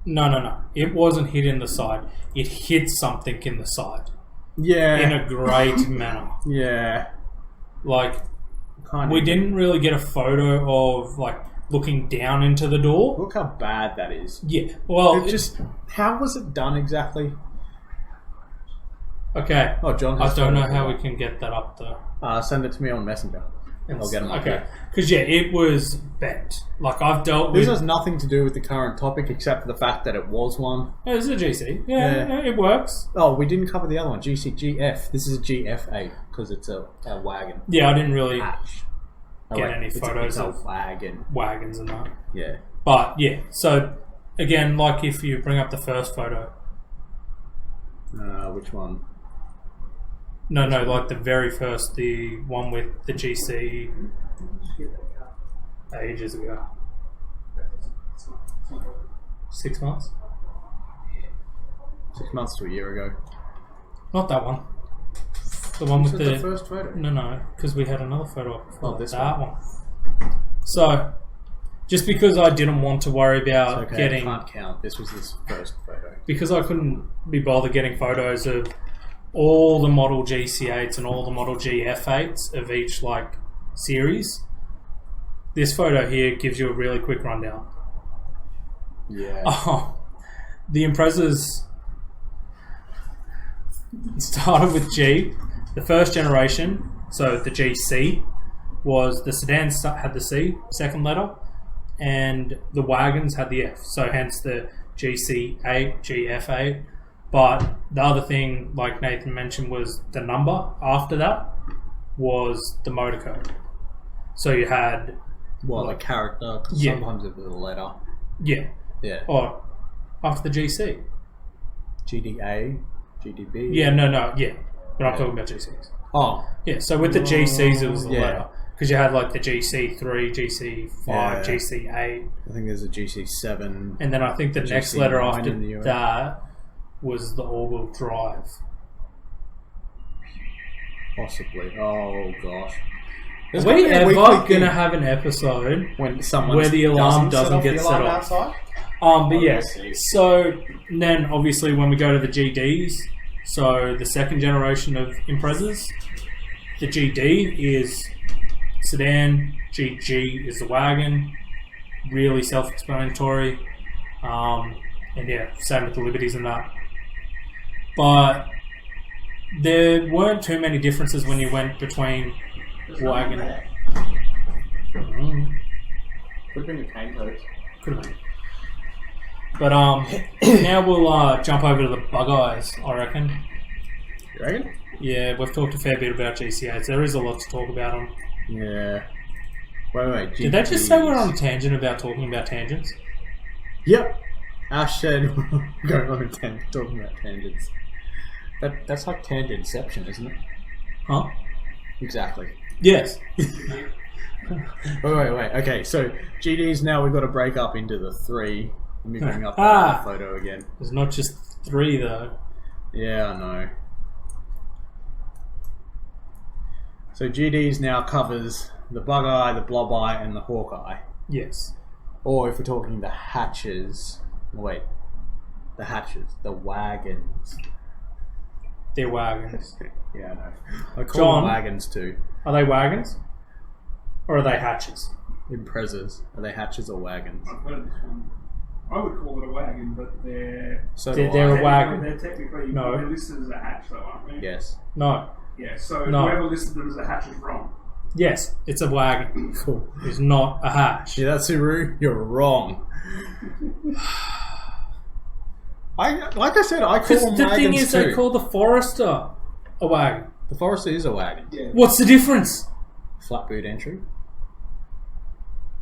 S2: No. It wasn't hit in the side. It hit something in the side
S1: Yeah.
S2: in a great manner.
S1: Yeah.
S2: Like,
S1: Can't
S2: we
S1: even-
S2: didn't really get a photo of like looking down into the door.
S1: Look how bad that is.
S2: Yeah. Well,
S1: It just how was it done exactly?
S2: okay.
S1: Oh, John.
S2: I
S1: has
S2: don't know
S1: photos.
S2: how we can get that up there.
S1: Send it to me on Messenger. I'll get them up
S2: Okay.
S1: here.
S2: Because yeah, it was bent. Like I've dealt with.
S1: This has nothing to do with the current topic except for the fact that it was one.
S2: Yeah, it's a GC.
S1: Yeah.
S2: Yeah, it works.
S1: Oh, we didn't cover the other one. GF. This is a GF8 because it's a wagon.
S2: Yeah, I didn't really
S1: Hatch.
S2: get any photos
S1: it's a
S2: of
S1: wagon.
S2: wagons and that.
S1: Yeah.
S2: But yeah, so again, like if you bring up the first photo,
S1: Which one?
S2: No, like the very first, the one with the GC ages ago. 6 months?
S1: 6 months to a year ago.
S2: Not that one. The one with
S1: the first photo.
S2: No, because we had another photo up before
S1: this
S2: that one. So, just because I didn't want to worry about
S1: It's okay,
S2: getting...
S1: I can't count. This was this first photo.
S2: Because I couldn't be bothered getting photos of all the model GC8s and all the model GF8s of each like series. This photo here gives you a really quick rundown.
S1: Yeah.
S2: Oh, the Imprezas started with G. The first generation, so the GC, was the sedans had the C, second letter, and the wagons had the F. So hence the GC8, GF8. But the other thing, like Nathan mentioned, was the number after that was the motor code. So you had...
S1: Well, the character, 'cause
S2: Yeah.
S1: sometimes it was a letter.
S2: Yeah.
S1: Yeah.
S2: Or after the GC.
S1: GDA, GDB.
S2: Yeah, no, yeah. But I'm talking about GCs.
S1: Oh.
S2: Yeah, so with the GCs it was the
S1: Yeah.
S2: letter. Because you had like the GC3, GC5,
S1: Yeah.
S2: GC8.
S1: I think there's a GC7.
S2: And then I think the next
S1: GC9
S2: letter
S1: in
S2: after
S1: the US.
S2: that was the all-wheel drive.
S1: Possibly. Oh, gosh.
S2: Are
S1: There's
S2: we
S1: gonna be a
S2: ever
S1: weekly
S2: going
S1: thing
S2: to have an episode
S1: when someone
S2: where the alarm doesn't get set off?
S1: outside?
S2: But yeah,
S1: see.
S2: so then obviously when we go to the GDs, so the second generation of Imprezas, the GD is sedan, GG is the wagon, really self-explanatory, and yeah, same with the Liberties and that. But there weren't too many differences when you went between wagon.
S3: Could have been your cane codes.
S2: Could have been. But now we'll jump over to the bug eyes, I reckon.
S1: You reckon?
S2: Yeah, we've talked a fair bit about GC8s. There is a lot to talk about them.
S1: Yeah. Wait.
S2: Did they just say we're on a tangent about talking about tangents?
S1: Yep. Ash said we're going on a tangent, talking about tangents. That's like tangentception, isn't it?
S2: Huh?
S1: Exactly.
S2: Yes.
S1: Wait. Okay, so GDs now we've got to break up into the three. Let me bring up the photo again.
S2: There's not just 3 though.
S1: Yeah, I know. So GDs now covers the bug eye, the blob eye, and the hawk eye.
S2: Yes.
S1: Or if we're talking the hatches, wait, the hatches, the wagons.
S2: They're wagons.
S1: Yeah, I know. I call
S2: John?
S1: them wagons too.
S2: Are they wagons? Or are they hatches?
S1: Imprezas. Are they hatches or wagons?
S4: I've heard this one. I would call it a wagon, but they're
S1: So
S2: They're-
S1: do
S2: they're
S1: I.
S2: a wagon.
S4: They're technically
S2: No.
S4: they're listed as a hatch, though, aren't they?
S1: Yes.
S2: No.
S4: Yeah. So
S2: No.
S4: whoever listed them as a hatch is wrong.
S2: Yes, it's a wagon.
S1: Cool.
S2: It's not a hatch.
S1: Yeah, that's Subaru. You're wrong. Like I said, I call
S2: Because
S1: them
S2: the
S1: wagons
S2: thing is,
S1: too.
S2: they call the Forester a wagon.
S1: The Forester is a wagon.
S4: Yeah.
S2: What's the difference?
S1: Flat boot entry.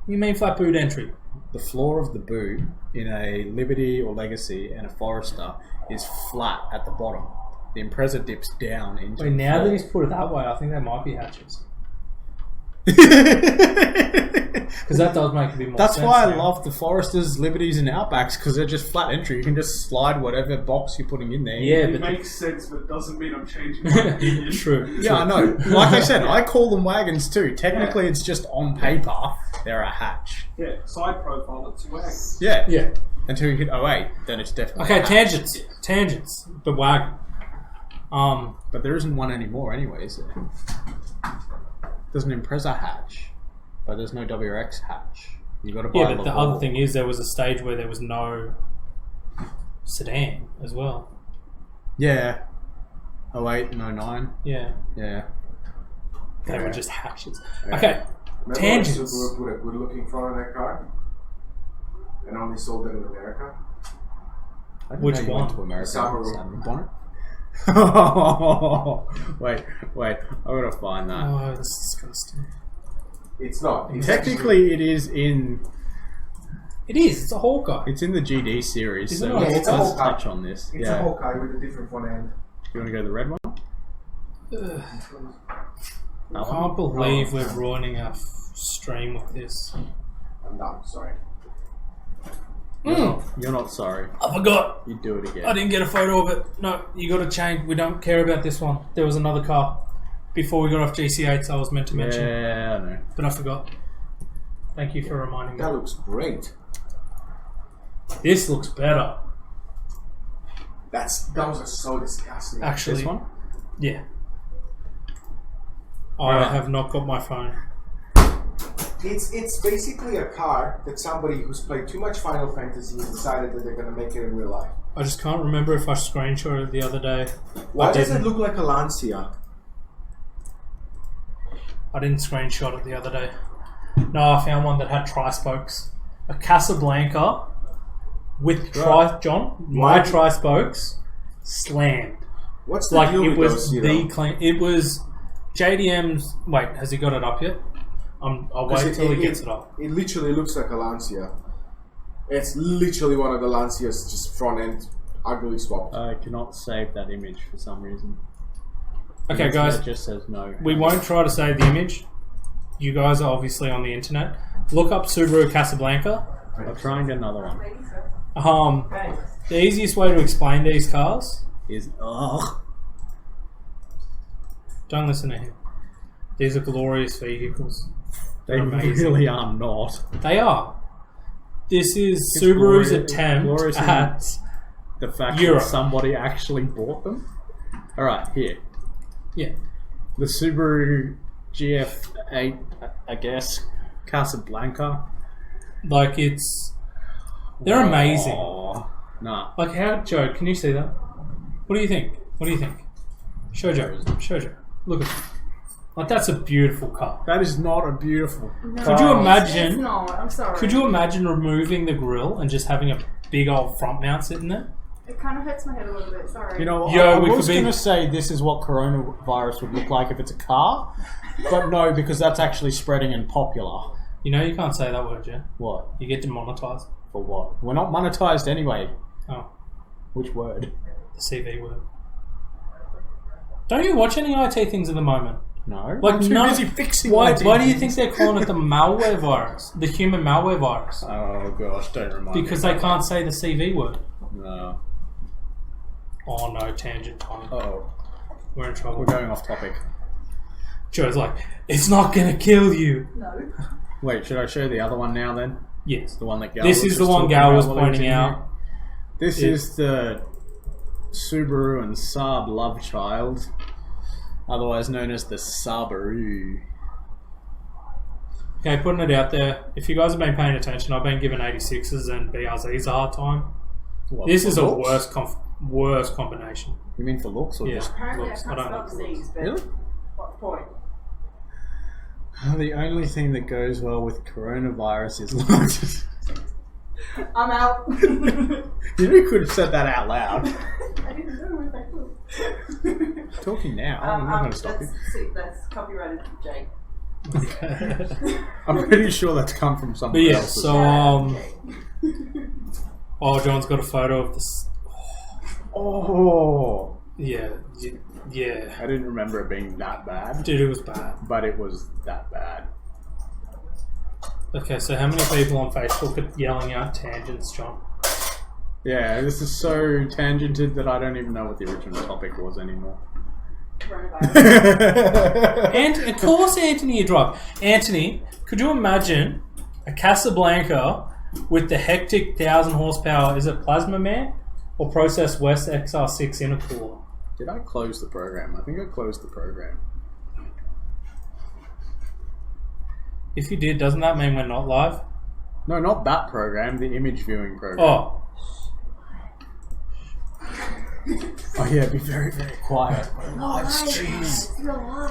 S2: You mean flat boot entry?
S1: The floor of the boot in a Liberty or Legacy and a Forester is flat at the bottom. The Impreza dips down into
S2: Wait,
S1: the
S2: now that
S1: floor.
S2: he's put it that way, I think they might be hatches. Because that does make a bit more
S1: That's
S2: sense.
S1: why I
S2: now.
S1: love the Foresters, Liberties, and Outbacks because they're just flat entry. You can just slide whatever box you're putting in there.
S2: Yeah,
S4: It
S2: but
S4: makes sense, but doesn't mean I'm changing my opinion.
S2: True.
S1: Yeah, I know. Like I said, I call them wagons too. Technically, it's just on paper they're a hatch.
S4: Yeah, side profile, it's a wagon.
S1: Yeah.
S2: Yeah.
S1: Until you hit 08, then it's definitely
S2: Okay,
S1: a hatch.
S2: tangents, but wagon.
S1: But there isn't one anymore anyway, is there? There's an Impreza hatch, but there's no WRX hatch. You got to buy
S2: Yeah, but the
S1: Laval.
S2: other thing is there was a stage where there was no sedan as well.
S1: Yeah. 08 and 09.
S2: Yeah,
S1: Yeah.
S2: they were
S1: Yeah.
S2: just hatches.
S3: Yeah.
S2: Okay,
S3: Remember
S2: tangents.
S3: when Subaru put a good looking front on that car? And only sold it in America?
S1: I didn't
S2: Which
S1: know you
S2: one?
S1: went to America.
S3: Subaru.
S1: Sunroof bonnet. wait, I gotta find that.
S2: Oh, that's disgusting.
S3: It's not. It's
S1: Technically, it is in.
S2: It is. It's a Hawkeye.
S1: It's in the GD series.
S2: Isn't
S1: So
S2: it?
S1: let's,
S3: It's a
S1: let's
S3: Hawkeye.
S1: touch on this.
S3: It's
S1: Yeah.
S3: a Hawkeye with a different front end.
S1: You want to go to the red one?
S2: I can't believe we're ruining our stream with this.
S3: I'm not sorry.
S1: You're not sorry.
S2: I forgot.
S1: You do it again.
S2: I didn't get a photo of it. No, you got to change. We don't care about this one. There was another car before we got off GC8s I was meant to mention.
S1: Yeah, I know.
S2: But I forgot. Thank you for reminding me.
S3: That looks great.
S2: This looks better.
S3: That was so disgusting.
S2: Actually,
S1: This one?
S2: yeah. I have not got my phone.
S3: It's basically a car that somebody who's played too much Final Fantasy and decided that they're going to make it in real life.
S2: I just can't remember if I screenshot it the other day.
S3: Why does it look like a Lancia?
S2: I didn't screenshot it the other day. No, I found one that had tri-spokes. A Casablanca with my tri-spokes slammed.
S3: What's the
S2: Like
S3: deal
S2: it
S3: with
S2: was
S3: those,
S2: the clean. It was JDM's. Wait, has he got it up yet? I'll wait till he gets it up.
S3: It literally looks like a Lancia. It's literally one of the Lancias, just front end, ugly swapped.
S1: I cannot save that image for some reason.
S2: Okay, guys,
S1: It just says no.
S2: we won't try to save the image. You guys are obviously on the internet. Look up Subaru Casablanca.
S1: I'll try and get another one.
S2: The easiest way to explain these cars.
S1: Is
S2: Don't listen to him. These are glorious vehicles.
S1: they
S2: They're amazing.
S1: really are not.
S2: They are. This is
S1: It's
S2: Subaru's
S1: glorious-
S2: attempt
S1: glorious in
S2: at
S1: The fact
S2: Europe.
S1: that somebody actually bought them. All right, here.
S2: yeah.
S1: The Subaru GF8, I guess, Casablanca.
S2: Like they're amazing.
S1: Oh, nah.
S2: Like how, Joe? Can you see that? What do you think? What do you think? Show Joe. Show Joe. Look at that. Like that's a beautiful car.
S1: That is not a beautiful.
S5: No,
S2: Could you imagine?
S5: It's not. I'm sorry.
S2: Could you imagine removing the grille and just having a big old front mount sitting there?
S5: It kind of hurts my head a little bit. Sorry.
S1: You know,
S2: Yo,
S1: I
S2: we
S1: was
S2: could be-
S1: going to say this is what coronavirus would look like if it's a car, but no, because that's actually spreading and popular.
S2: You know you can't say that word, Joe.
S1: What?
S2: You get demonetized.
S1: For what? We're not monetized anyway.
S2: Oh,
S1: Which word?
S2: the CV word. Don't you watch any IT things at the moment?
S1: No.
S2: Like
S1: I'm too
S2: none-
S1: busy fixing
S2: Why
S1: IT
S2: do you
S1: things.
S2: think they're calling it the malware virus, the human malware virus?
S1: Oh gosh, don't remind me.
S2: Because they can't say the CV word.
S1: No.
S2: Oh no, tangent time.
S1: Oh,
S2: We're in trouble.
S1: we're going off topic.
S2: Joe's like, it's not gonna kill you.
S5: No.
S1: Wait, should I show the other one now then?
S2: Yes.
S1: The one that Gal
S2: This
S1: was
S2: is the
S1: just
S2: one
S1: talking
S2: Gal
S1: about
S2: was
S1: while he
S2: pointing
S1: in
S2: out.
S1: here. This
S2: It-
S1: is the Subaru and Saab love child, otherwise known as the Subaru.
S2: Okay, putting it out there. If you guys have been paying attention, I've been giving 86s and BRZs a hard time.
S1: What,
S2: This
S1: for
S2: is a
S1: looks?
S2: worse combination.
S1: You mean for looks or
S2: Yeah.
S1: just
S5: Apparently
S2: Looks.
S5: I
S2: I
S5: can't
S2: don't
S5: spell
S2: like
S5: disease, but
S1: really?
S5: what point?
S1: The only thing that goes well with coronavirus is looks.
S5: I'm out.
S1: You could have said that out loud.
S5: I didn't know if I could.
S1: Talking now, I'm not going to stop you.
S5: That's copyrighted from Jake.
S1: I'm pretty sure that's come from
S2: But
S1: someone
S2: yeah,
S1: else.
S2: so oh, John's got a photo of this.
S1: Oh,
S2: Yeah, yeah.
S1: I didn't remember it being that bad,
S2: Dude, it was bad.
S1: but it was that bad.
S2: Okay, so how many people on Facebook are yelling out tangents, John?
S1: Yeah, this is so tangented that I don't even know what the original topic was anymore.
S5: Coronavirus.
S2: And of course, Anthony, you drive. Anthony, could you imagine a Casablanca with the hectic 1,000 horsepower? Is it Plasma Man or Process West XR6 intercooler?
S1: Did I close the program? I think I closed the program.
S2: If you did, doesn't that mean we're not live?
S1: No, not that program, the image viewing program.
S2: Oh,
S1: Oh yeah, be very, very quiet.
S5: Live streams. You're live.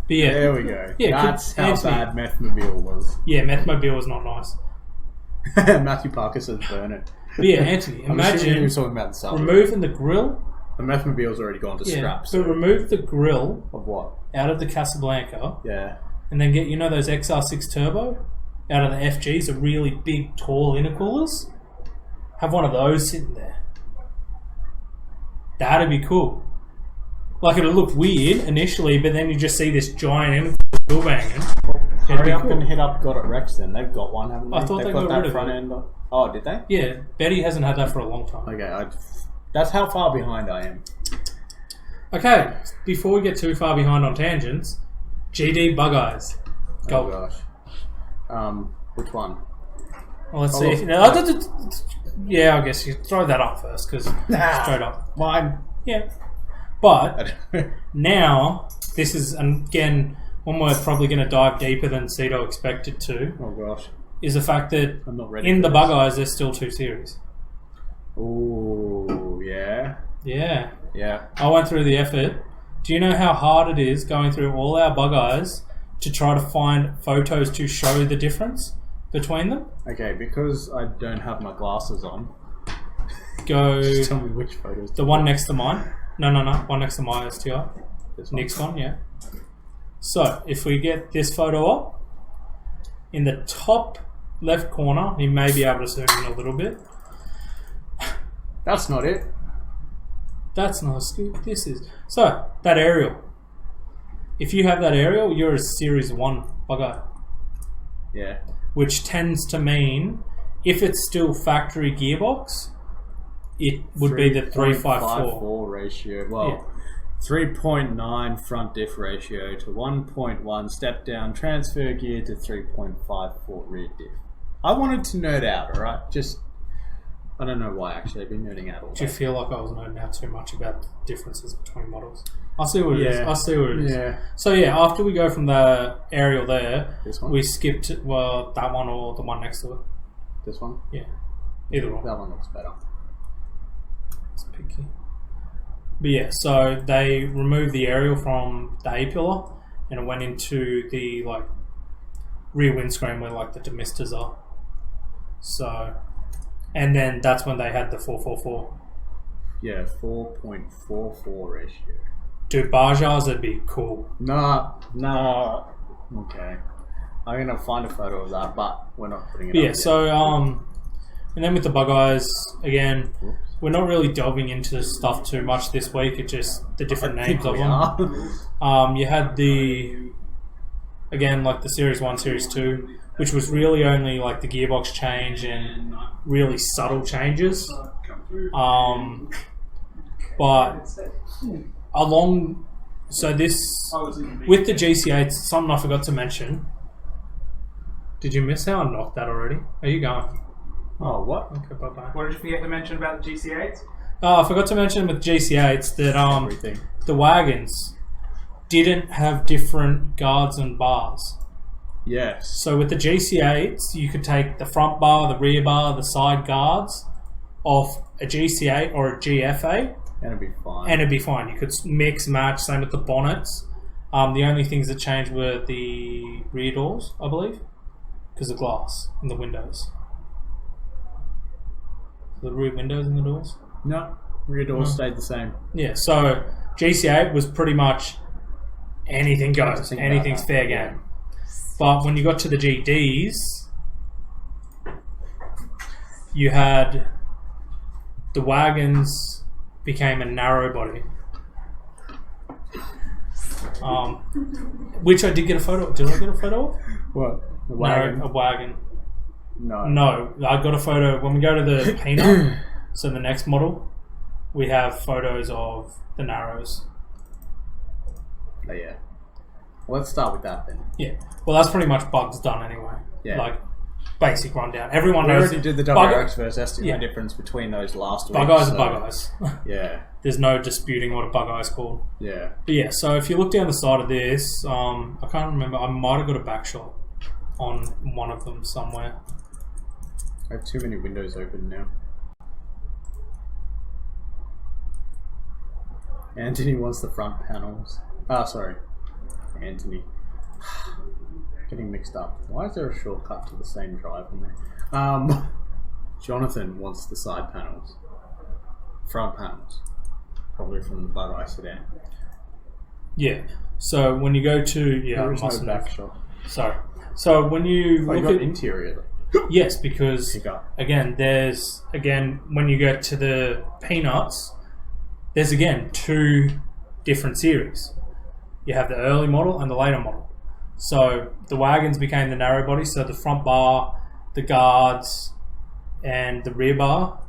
S2: but yeah,
S1: There we go.
S2: Yeah,
S1: That's how
S2: Anthony.
S1: bad Methmobile was.
S2: yeah, Methmobile was not nice.
S1: Matthew Parker says burn it.
S2: But yeah, Anthony,
S1: I'm assuming he
S2: imagine
S1: was talking about the Subaru.
S2: removing the grill.
S1: The Methmobile's already gone to
S2: Yeah,
S1: scrap.
S2: so remove the grill
S1: Of what?
S2: out of the Casablanca
S1: Yeah.
S2: and then get, you know, those XR6 Turbo out of the FGs, the really big, tall intercoolers. Have one of those sitting there. That'd be cool. Like it'll look weird initially, but then you just see this giant wheel banging.
S1: Hurry up and hit up WRXes then. They've got one, haven't they?
S2: I thought
S1: They've
S2: they
S1: got
S2: got rid
S1: that
S2: of
S1: front
S2: it.
S1: end. Oh, did they?
S2: Yeah, Betty hasn't had that for a long time.
S1: Okay, that's how far behind I am.
S2: Okay, before we get too far behind on tangents, GD Bug Eyes. Go.
S1: Oh gosh. Which one?
S2: Well, let's
S1: Oh,
S2: see. Yeah, I guess you throw that up first, because straight up.
S1: Mine.
S2: Yeah. But now, this is, again, one we're probably going to dive deeper than Seto expected to,
S1: Oh gosh.
S2: is the fact that
S1: I'm not ready.
S2: in
S1: for
S2: the
S1: this.
S2: Bug Eyes, there's still 2 series.
S1: Ooh, yeah.
S2: Yeah.
S1: Yeah.
S2: I went through the effort. Do you know how hard it is going through all our Bug Eyes to try to find photos to show the difference between them?
S1: Okay, because I don't have my glasses on,
S2: Go
S1: just tell me which photos.
S2: the one next to mine. No. One next to my STI.
S1: This one.
S2: Nick's one, yeah. So, if we get this photo up, in the top left corner, you may be able to zoom in a little bit.
S1: That's not it.
S2: That's not a scoop. This is. So, that aerial. If you have that aerial, you're a Series 1 bugger.
S1: Yeah.
S2: Which tends to mean, if it's still factory gearbox, it would be the 354.
S1: 3.54 ratio. Well, 3.9 front diff ratio to 1.1 step down transfer gear to 3.54 rear diff. I wanted to nerd out, alright? Just, I don't know why actually, I've been nerding out all
S2: Do you
S1: day.
S2: feel like I was nerding out too much about the differences between models? I'll see what it is.
S1: Yeah.
S2: I'll see what it is.
S1: Yeah.
S2: So yeah, after we go from the aerial there,
S1: This one?
S2: we skipped, well, that one or the one next to it.
S1: This one?
S2: Yeah. Either one.
S1: That one looks better.
S2: It's picky. But yeah, so they removed the aerial from the A-pillar and it went into the like rear windscreen where like the demisters are. So, and then that's when they had the 444.
S1: Yeah, 4.44 ratio.
S2: Dude, Bajaj would be cool.
S1: Nah. Okay. I'm gonna find a photo of that, but we're not putting it
S2: But
S1: up
S2: yeah,
S1: yet.
S2: so and then with the Bug Eyes, again,
S1: Whoops.
S2: we're not really delving into stuff too much this week. It's just the different
S1: I think
S2: names of
S1: we
S2: them.
S1: are.
S2: You had the, again, like the Series 1, Series 2, which was really only like the gearbox change and really subtle changes. But along, so this, with the GC8, something I forgot to mention. Did you miss how I knocked that already? Are you going?
S1: Oh, what?
S2: Okay, bye-bye.
S4: What did you forget to mention about the GC8s?
S2: Oh, I forgot to mention with GC8s that
S1: Everything.
S2: the wagons didn't have different guards and bars.
S1: Yes.
S2: So with the GC8s, you could take the front bar, the rear bar, the side guards off a GC8 or a GFA,
S1: And it'll be fine.
S2: and it'd be fine. You could mix, match, same with the bonnets. The only things that changed were the rear doors, I believe, because of glass in the windows. The rear windows in the doors?
S1: No, rear doors stayed the same.
S2: Yeah, so GC8 was pretty much anything
S1: have to
S2: goes,
S1: think about
S2: anything's
S1: that.
S2: fair game. But when you got to the GDs, you had the wagons became a narrow body. Which I did get a photo of. Did I get a photo of?
S1: What? The wagon?
S2: No, a wagon.
S1: No.
S2: No, I got a photo. When we go to the Peanut, so the next model, we have photos of the Narrows.
S1: Oh, yeah. Well, let's start with that then.
S2: Yeah. Well, that's pretty much bugs done anyway.
S1: Yeah.
S2: Like, basic rundown. Everyone
S1: We
S2: knows.
S1: already did the
S2: Bug-
S1: WRX versus STI
S2: Yeah.
S1: difference between those last
S2: Bug
S1: week.
S2: eyes
S1: so-
S2: are bug eyes.
S1: Yeah.
S2: There's no disputing what a bug eye is called.
S1: Yeah.
S2: But yeah, so if you look down the side of this, I can't remember. I might have got a back shot on one of them somewhere.
S1: I have too many windows open now. Anthony wants the front panels. Sorry. Anthony. Getting mixed up. Why is there a shortcut to the same drive on there? Jonathan wants the side panels. Front panels. Probably from the Bug Eye sedan.
S2: Yeah. So when you go to
S1: There is no
S2: mustn't
S1: back
S2: have-
S1: shot.
S2: Sorry. So when you
S1: Oh, you
S2: look
S1: got
S2: at
S1: interior.
S2: yes, because
S1: Pick up.
S2: again, when you go to the Peanuts, there's again two different series. You have the early model and the later model. So the wagons became the narrow body, so the front bar, the guards, and the rear bar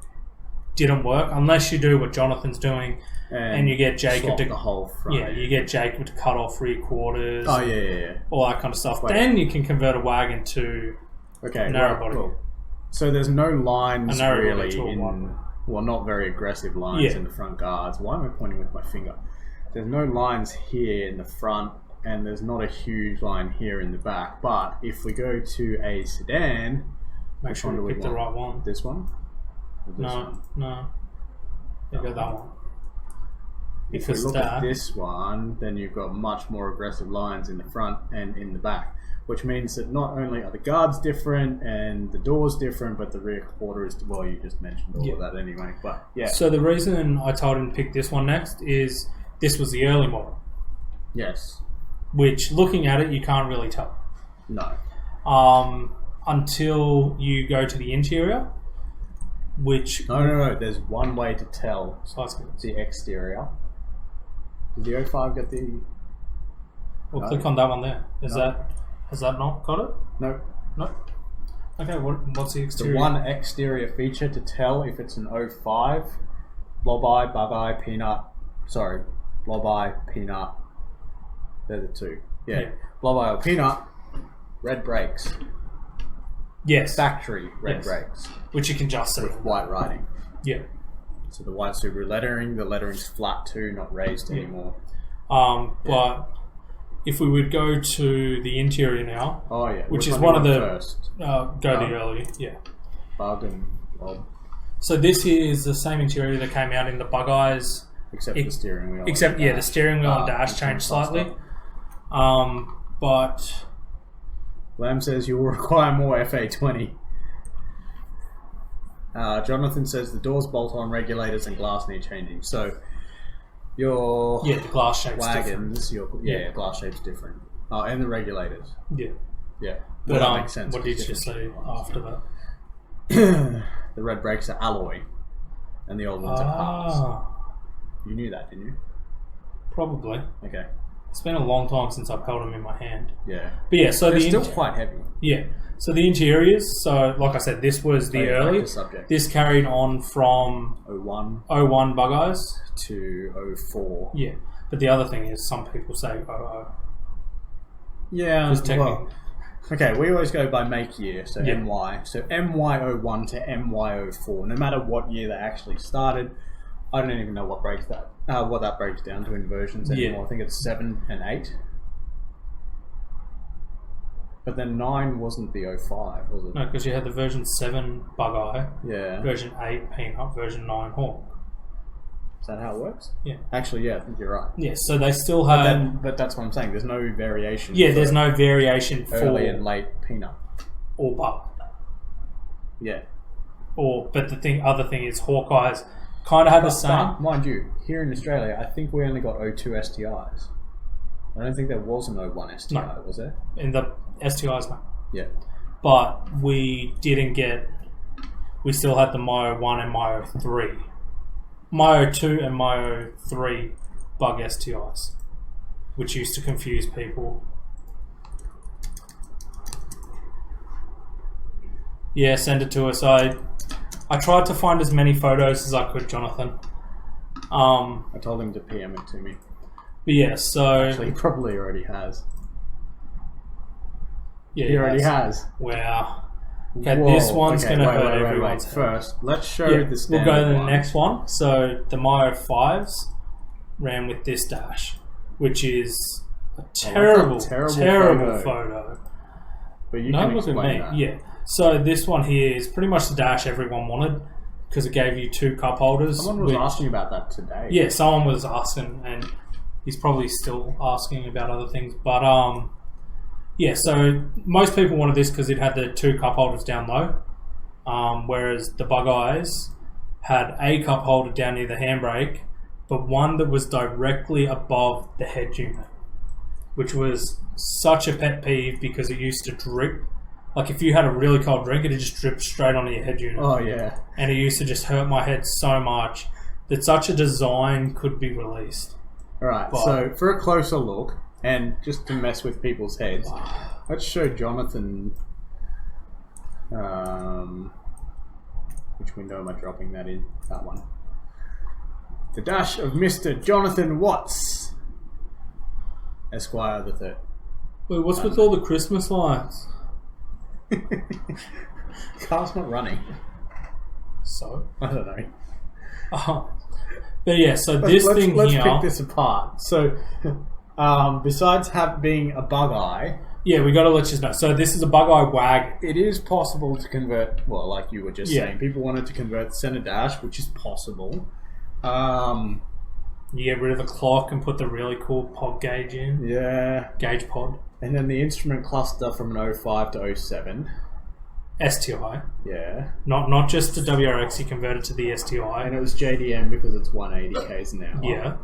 S2: didn't work unless you do what Jonathan's doing, and you get Jakeb to
S1: the whole front.
S2: Yeah, you get Jakeb to cut off rear quarters.
S1: Oh yeah.
S2: All that kind of stuff.
S1: Wait.
S2: Then you can convert a wagon to narrow body.
S1: Cool. So there's no lines
S2: A narrow
S1: really
S2: body to a
S1: in,
S2: wide.
S1: well, not very aggressive lines
S2: Yeah.
S1: in the front guards. Why am I pointing with my finger? There's no lines here in the front, and there's not a huge line here in the back. But if we go to a sedan,
S2: Make
S1: which
S2: sure
S1: one do
S2: you
S1: we
S2: pick the
S1: want?
S2: right one.
S1: This one? Or this one?
S2: No. You go that one.
S1: If
S2: Because
S1: we look
S2: that-
S1: at this one, then you've got much more aggressive lines in the front and in the back, which means that not only are the guards different and the doors different, but the rear quarter is, well, you just mentioned all of that anyway. But yeah,
S2: So the reason I told him to pick this one next is this was the early model,
S1: yes,
S2: which looking at it you can't really tell
S1: no,
S2: until you go to the interior, which
S1: no. There's one way to tell
S2: so that's good.
S1: the exterior. Did the 05 get the?
S2: We'll
S1: No.
S2: click on that one there. Has
S1: No.
S2: that not got it?
S1: No.
S2: No. Okay, what's the
S1: The
S2: exterior?
S1: one exterior feature to tell if it's an 05, blob eye, bug eye, peanut. Sorry, blob eye, peanut. They're the two. Yeah. Blob eye or peanut. Red brakes.
S2: Yes,
S1: Factory red
S2: Yes.
S1: brakes
S2: which you can just see.
S1: with white writing.
S2: Yeah.
S1: So the white Subaru lettering, the lettering's flat too, not raised anymore.
S2: But if we would go to the interior now,
S1: Oh yeah,
S2: Which
S1: Which
S2: is one of the-
S1: first
S2: go the early, yeah.
S1: bug and blob,
S2: So this is the same interior that came out in the Bug Eyes,
S1: except the steering wheel.
S2: except
S1: and
S2: the
S1: dash.
S2: steering wheel and dash
S1: and
S2: changed
S1: some
S2: slightly.
S1: stuff.
S2: But
S1: Lamb says you will require more FA20. Jonathan says the doors bolt on regulators and glass need changing. So your
S2: yeah, the glass shape's different.
S1: wagons, glass shape's different. Oh, and the regulators.
S2: Yeah.
S1: Yeah,
S2: But
S1: that makes sense.
S2: what did
S1: It's
S2: you
S1: different.
S2: say after that?
S1: The red brakes are alloy, and the old ones are cast. You knew that, didn't you?
S2: Probably.
S1: Okay.
S2: It's been a long time since I've held them in my hand.
S1: Yeah.
S2: But yeah, so
S1: They're
S2: the
S1: still quite heavy.
S2: so the interiors. So like I said, this was the
S1: They
S2: early.
S1: practice subject.
S2: This carried on from
S1: 01
S2: 01 Bug Eyes.
S1: to 04.
S2: Yeah, but the other thing is some people say 00.
S1: Yeah,
S2: Because Techie.
S1: well, okay, we always go by make year, so
S2: Yeah.
S1: MY. So MY01 to MY04, no matter what year they actually started. I don't even know what that breaks down to in versions anymore.
S2: Yeah.
S1: I think it's 7 and 8. But then 9 wasn't the 05, was it?
S2: No, because you had the version 7 Bug Eye,
S1: Yeah.
S2: version 8 Peanut, version 9 Hawk.
S1: Is that how it works?
S2: Yeah.
S1: Actually, yeah, I think you're right.
S2: Yeah, so they still had...
S1: But that's what I'm saying. There's no variation.
S2: yeah,
S1: for
S2: there's no variation
S1: early
S2: for
S1: and late peanut.
S2: or Bug.
S1: Yeah.
S2: But the other thing is Hawkeye's kind of had the same.
S1: But, mind you, here in Australia, I think we only got 02 STIs. I don't think there was an 01 STI,
S2: No.
S1: was there?
S2: In the STIs, no.
S1: Yeah.
S2: But we didn't get... We still had the Myo 1 and Myo 3. Myo 2 and Myo 3 Bug STIs, which used to confuse people. Yeah, send it to us. I tried to find as many photos as I could, Jonathan.
S1: I told him to PM it to me.
S2: But yeah, so...
S1: Actually, he probably already has.
S2: yeah,
S1: He already has.
S2: Wow. Okay,
S1: Whoa,
S2: this one's
S1: okay,
S2: going to
S1: wait,
S2: hurt
S1: wait, wait,
S2: everyone's
S1: wait.
S2: head.
S1: First, let's show
S2: Yeah,
S1: the
S2: we'll
S1: standard
S2: go to the
S1: one.
S2: next one. So the Myo 5s ran with this dash, which is a terrible photo.
S1: But you
S2: No,
S1: can
S2: look at
S1: explain
S2: me.
S1: that.
S2: Yeah. So this one here is pretty much the dash everyone wanted because it gave you 2 cup holders.
S1: Someone was
S2: which-
S1: asking about that today.
S2: Yeah, someone was asking, and he's probably still asking about other things. But yeah. So most people wanted this because it had the 2 cup holders down low, whereas the Bug Eyes had a cup holder down near the handbrake, but one that was directly above the head unit, which was such a pet peeve because it used to drip. Like if you had a really cold drink, it'd just drip straight onto your head unit.
S1: Oh, yeah.
S2: And it used to just hurt my head so much that such a design could be released.
S1: Alright,
S2: But-
S1: so for a closer look, and just to mess with people's heads, let's show Jonathan. Which window am I dropping that in? That one. The dash of Mr. Jonathan Watts, Esquire the Third.
S2: Wait, what's with all the Christmas lights?
S1: Car's not running.
S2: So?
S1: I don't know.
S2: But yeah, so this thing
S1: let's
S2: here...
S1: pick this apart. So, besides being a bug eye,
S2: Yeah, we got to let you know. So this is a bug eye wag.
S1: it is possible to convert. Well, like you were just
S2: Yeah.
S1: saying, people wanted to convert the center dash, which is possible.
S2: You get rid of the clock and put the really cool pod gauge in.
S1: Yeah,
S2: Gauge pod.
S1: and then the instrument cluster from an 05 to 07.
S2: STI.
S1: Yeah,
S2: Not just the WRX, you converted to the
S1: and
S2: STI.
S1: it was JDM because it's 180 k's an hour.
S2: Yeah.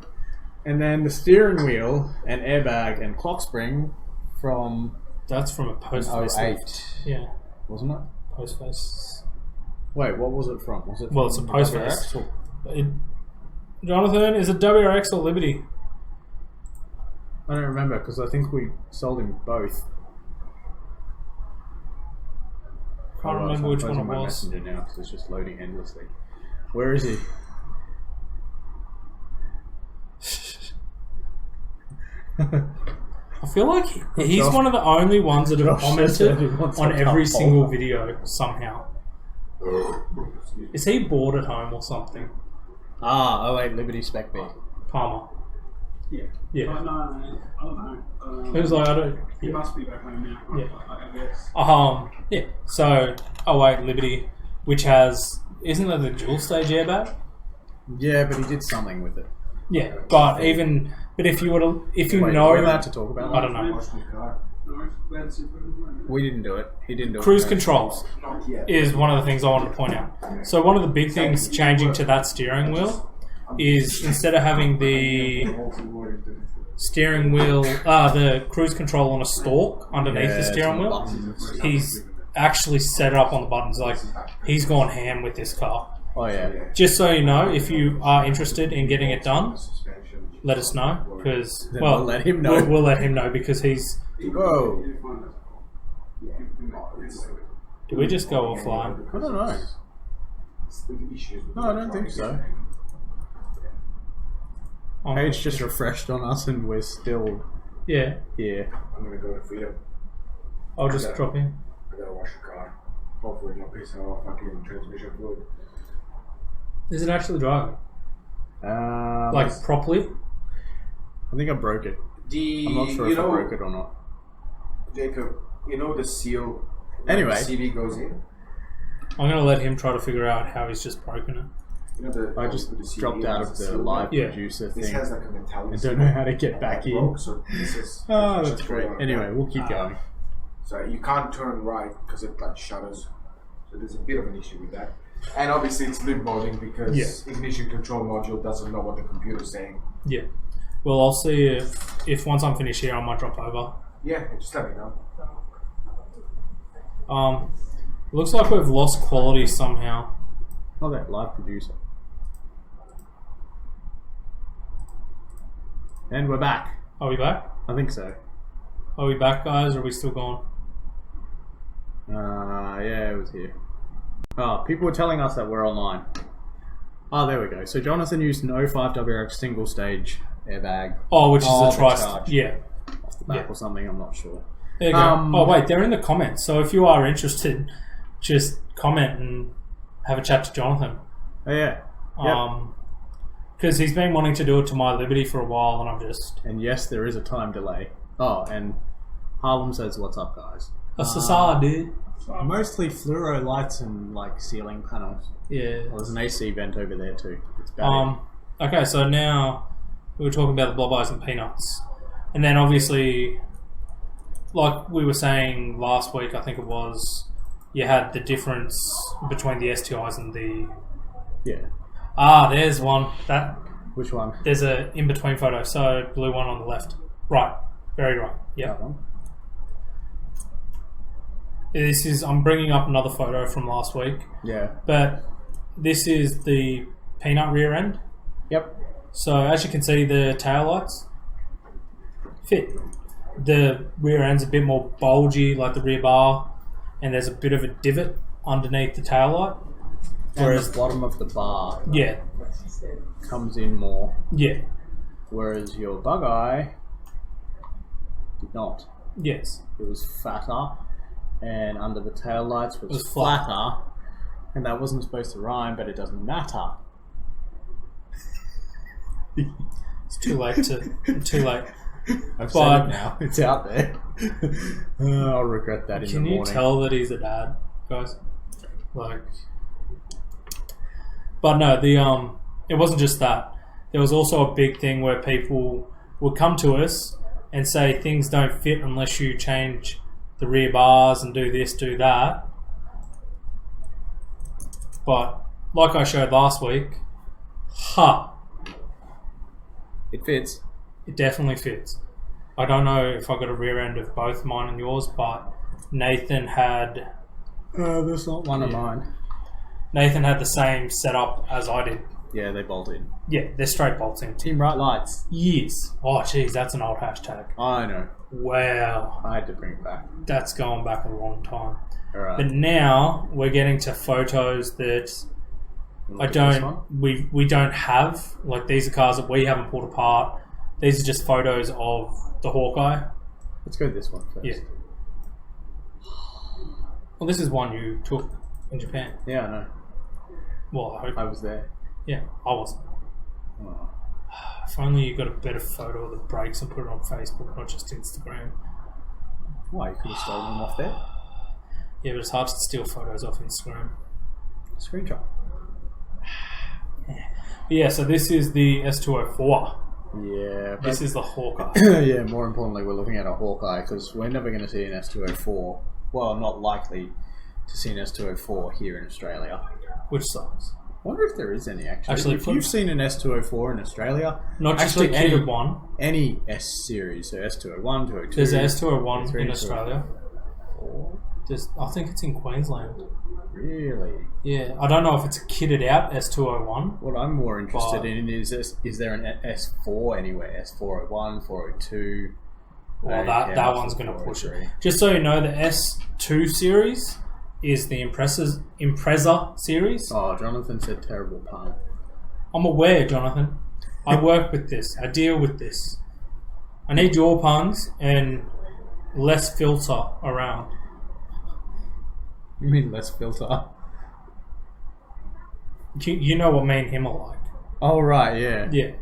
S1: And then the steering wheel and airbag and clock spring from
S2: That's from a post face
S1: 08,
S2: lift. Yeah.
S1: wasn't it?
S2: Post face.
S1: Wait, what was it from? Was it?
S2: Well, it's a
S1: from
S2: post
S1: WRX
S2: face.
S1: or-
S2: Jonathan, is it WRX or Liberty?
S1: I don't remember because I think we sold him both.
S2: Can't remember which one it
S1: my
S2: was.
S1: Messenger now because it's just loading endlessly. Where is he?
S2: I feel like he's one of the only ones that have
S1: Josh said he
S2: commented
S1: wants
S2: on
S1: a
S2: every
S1: couple.
S2: single video somehow. Is he bored at home or something?
S1: Ah, 08 Liberty Spec B.
S2: Palmer.
S4: Yeah.
S2: Yeah.
S4: But no, I don't know.
S2: It was like, I don't...
S4: He must be back home now.
S2: Yeah.
S4: I guess.
S2: Yeah. So, 08 Liberty, which has... Isn't that the dual stage airbag?
S1: Yeah, but he did something with it.
S2: Yeah, but even... But if you were to... If you
S1: Wait,
S2: know...
S1: we're allowed to talk about
S2: I
S1: that?
S2: don't know.
S4: No, that's it.
S1: We didn't do it. He didn't do it.
S2: Cruise controls
S3: Not yet.
S2: is one of the things I wanted to point out. So one of the big things changing to that steering wheel is instead of having the steering wheel, the cruise control on a stalk underneath
S1: Yeah,
S2: the steering
S1: it's on
S2: wheel,
S1: buttons.
S2: he's actually set it up on the buttons. Like, he's gone ham with this car.
S1: Oh, yeah.
S2: Just so you know, if you are interested in getting it done, let us know, because,
S1: Then
S2: well,
S1: we'll let him know.
S2: We'll let him know, because he's...
S1: Whoa.
S2: Did we just go offline?
S1: I don't know. No, I don't think so.
S2: Oh,
S1: Page just refreshed on us and we're still
S2: yeah,
S1: here.
S3: I'm gonna go to Freedom.
S2: I'll just drop in.
S3: I gotta wash the car. Hopefully not piss off fucking transmission fluid.
S2: Is it actually driving? Like, properly?
S1: I think I broke it. I'm not sure if I broke it or not.
S3: Jakeb, you know the seal.
S1: Anyway.
S3: The CD goes in.
S2: I'm going to let him try to figure out how he's just broken it.
S3: You know the.
S1: I just
S3: with the CD
S1: dropped out
S3: has
S1: of
S3: a
S1: the
S3: seal.
S1: live
S2: Yeah.
S1: producer
S3: This
S1: thing.
S3: has like a metallic.
S1: I
S3: seal.
S1: don't know how to get back
S3: That
S1: in.
S3: broke, so this is.
S1: Oh,
S3: this
S1: that's
S3: is
S1: great.
S3: going on.
S1: Anyway, we'll keep going.
S3: So you can't turn right because it like shutters. So there's a bit of an issue with that. And obviously it's lip modding because
S2: Yeah.
S3: ignition control module doesn't know what the computer's saying.
S2: Yeah. Well, I'll see if once I'm finished here, I might drop over.
S3: Yeah, just let me know.
S2: Looks like we've lost quality somehow.
S1: Oh, that live producer. And we're back.
S2: Are we back?
S1: I think so.
S2: Are we back, guys, or are we still gone?
S1: Yeah, it was here. Oh, people were telling us that we're online. Oh, there we go. So Jonathan used an 05 WRX single stage airbag.
S2: Oh, which is
S1: Oh,
S2: the
S1: the
S2: tri...
S1: charge.
S2: Yeah.
S1: Off the back
S2: Yeah.
S1: or something, I'm not sure.
S2: There you go. Oh, wait, they're in the comments. So if you are interested, just comment and have a chat to Jonathan.
S1: Oh, yeah. Yep.
S2: Because he's been wanting to do it to My Liberty for a while, and I'm just...
S1: And yes, there is a time delay. Oh, and Harlem says, "What's up, guys?"
S2: That's the side, dude.
S1: Mostly fluoro lights and like ceiling panels.
S2: Yeah.
S1: Well, there's an AC vent over there too. It's bad.
S2: Okay, so now we were talking about the blob eyes and peanuts. And then obviously, like we were saying last week, I think it was, you had the difference between the STIs and the...
S1: Yeah.
S2: There's one.
S1: Which one?
S2: There's a in-between photo, so blue one on the left. Right. Very right. Yeah.
S1: That one.
S2: I'm bringing up another photo from last week,
S1: Yeah.
S2: but this is the peanut rear end.
S1: Yep.
S2: So as you can see, the tail lights fit. The rear end's a bit more bulgy, like the rear bar, and there's a bit of a divot underneath the tail light.
S1: Whereas the bottom of the bar
S2: Yeah,
S1: comes in more.
S2: yeah,
S1: Whereas your bug eye did not.
S2: yes.
S1: It was fatter, and under the tail lights was,
S2: was flat.
S1: flatter, and that wasn't supposed to rhyme, but it doesn't matter.
S2: It's too late to. Too late.
S1: I've
S2: But-
S1: said it now. It's out there. I'll regret that in the
S2: Can
S1: morning.
S2: you tell that he's a dad, guys? Like, but no, it wasn't just that. There was also a big thing where people would come to us and say things don't fit unless you change the rear bars and do this, do that. But like I showed last week,
S1: It fits.
S2: it definitely fits. I don't know if I got a rear end of both mine and yours, but Nathan had
S1: That's not one of mine.
S2: Nathan had the same setup as I did.
S1: Yeah, they bolted.
S2: Yeah, they're straight bolting.
S1: Team Bright Lights.
S2: Yes. Oh, jeez, that's an old hashtag.
S1: I know.
S2: Wow,
S1: I had to bring it back.
S2: that's going back a long time.
S1: Alright.
S2: But now we're getting to photos that I we don't have. Like, these are cars that we haven't pulled apart. These are just photos of the Hawkeye.
S1: Let's go this one first.
S2: Yeah. Well, this is one you took in Japan.
S1: Yeah, I know.
S2: Well, I hope.
S1: I was there.
S2: Yeah, I wasn't.
S1: Oh.
S2: If only you got a better photo of the brakes and put it on Facebook, not just Instagram.
S1: Why? You could have stolen them off there?
S2: Yeah, but it's hard to steal photos off Instagram.
S1: Screenshot.
S2: But yeah, so this is the S204.
S1: Yeah.
S2: This is the Hawkeye.
S1: Yeah, more importantly, we're looking at a Hawkeye because we're never going to see an S204. Well, not likely to see an S204 here in Australia.
S2: Which sucks.
S1: I wonder if there is any actually.
S2: Actually,
S1: if you've seen an S204 in Australia,
S2: Not just
S1: actually
S2: a kitted one.
S1: any S series, so S201, 202.
S2: There's an S201
S1: 3,
S2: in Australia. I think it's in Queensland.
S1: Really?
S2: Yeah, I don't know if it's a kitted out S201.
S1: What I'm more interested
S2: But-
S1: in is there an S4 anywhere? S401, 402?
S2: Well, that one's going to push it.
S1: 403.
S2: Just so you know, the S2 series is the Impreza series.
S1: Oh, Jonathan said terrible pun.
S2: I'm aware, Jonathan. I work with this. I deal with this. I need your puns and less filter around.
S1: You mean less filter?
S2: You know what me and him are like.
S1: Oh, right, yeah.
S2: Yeah.
S1: guys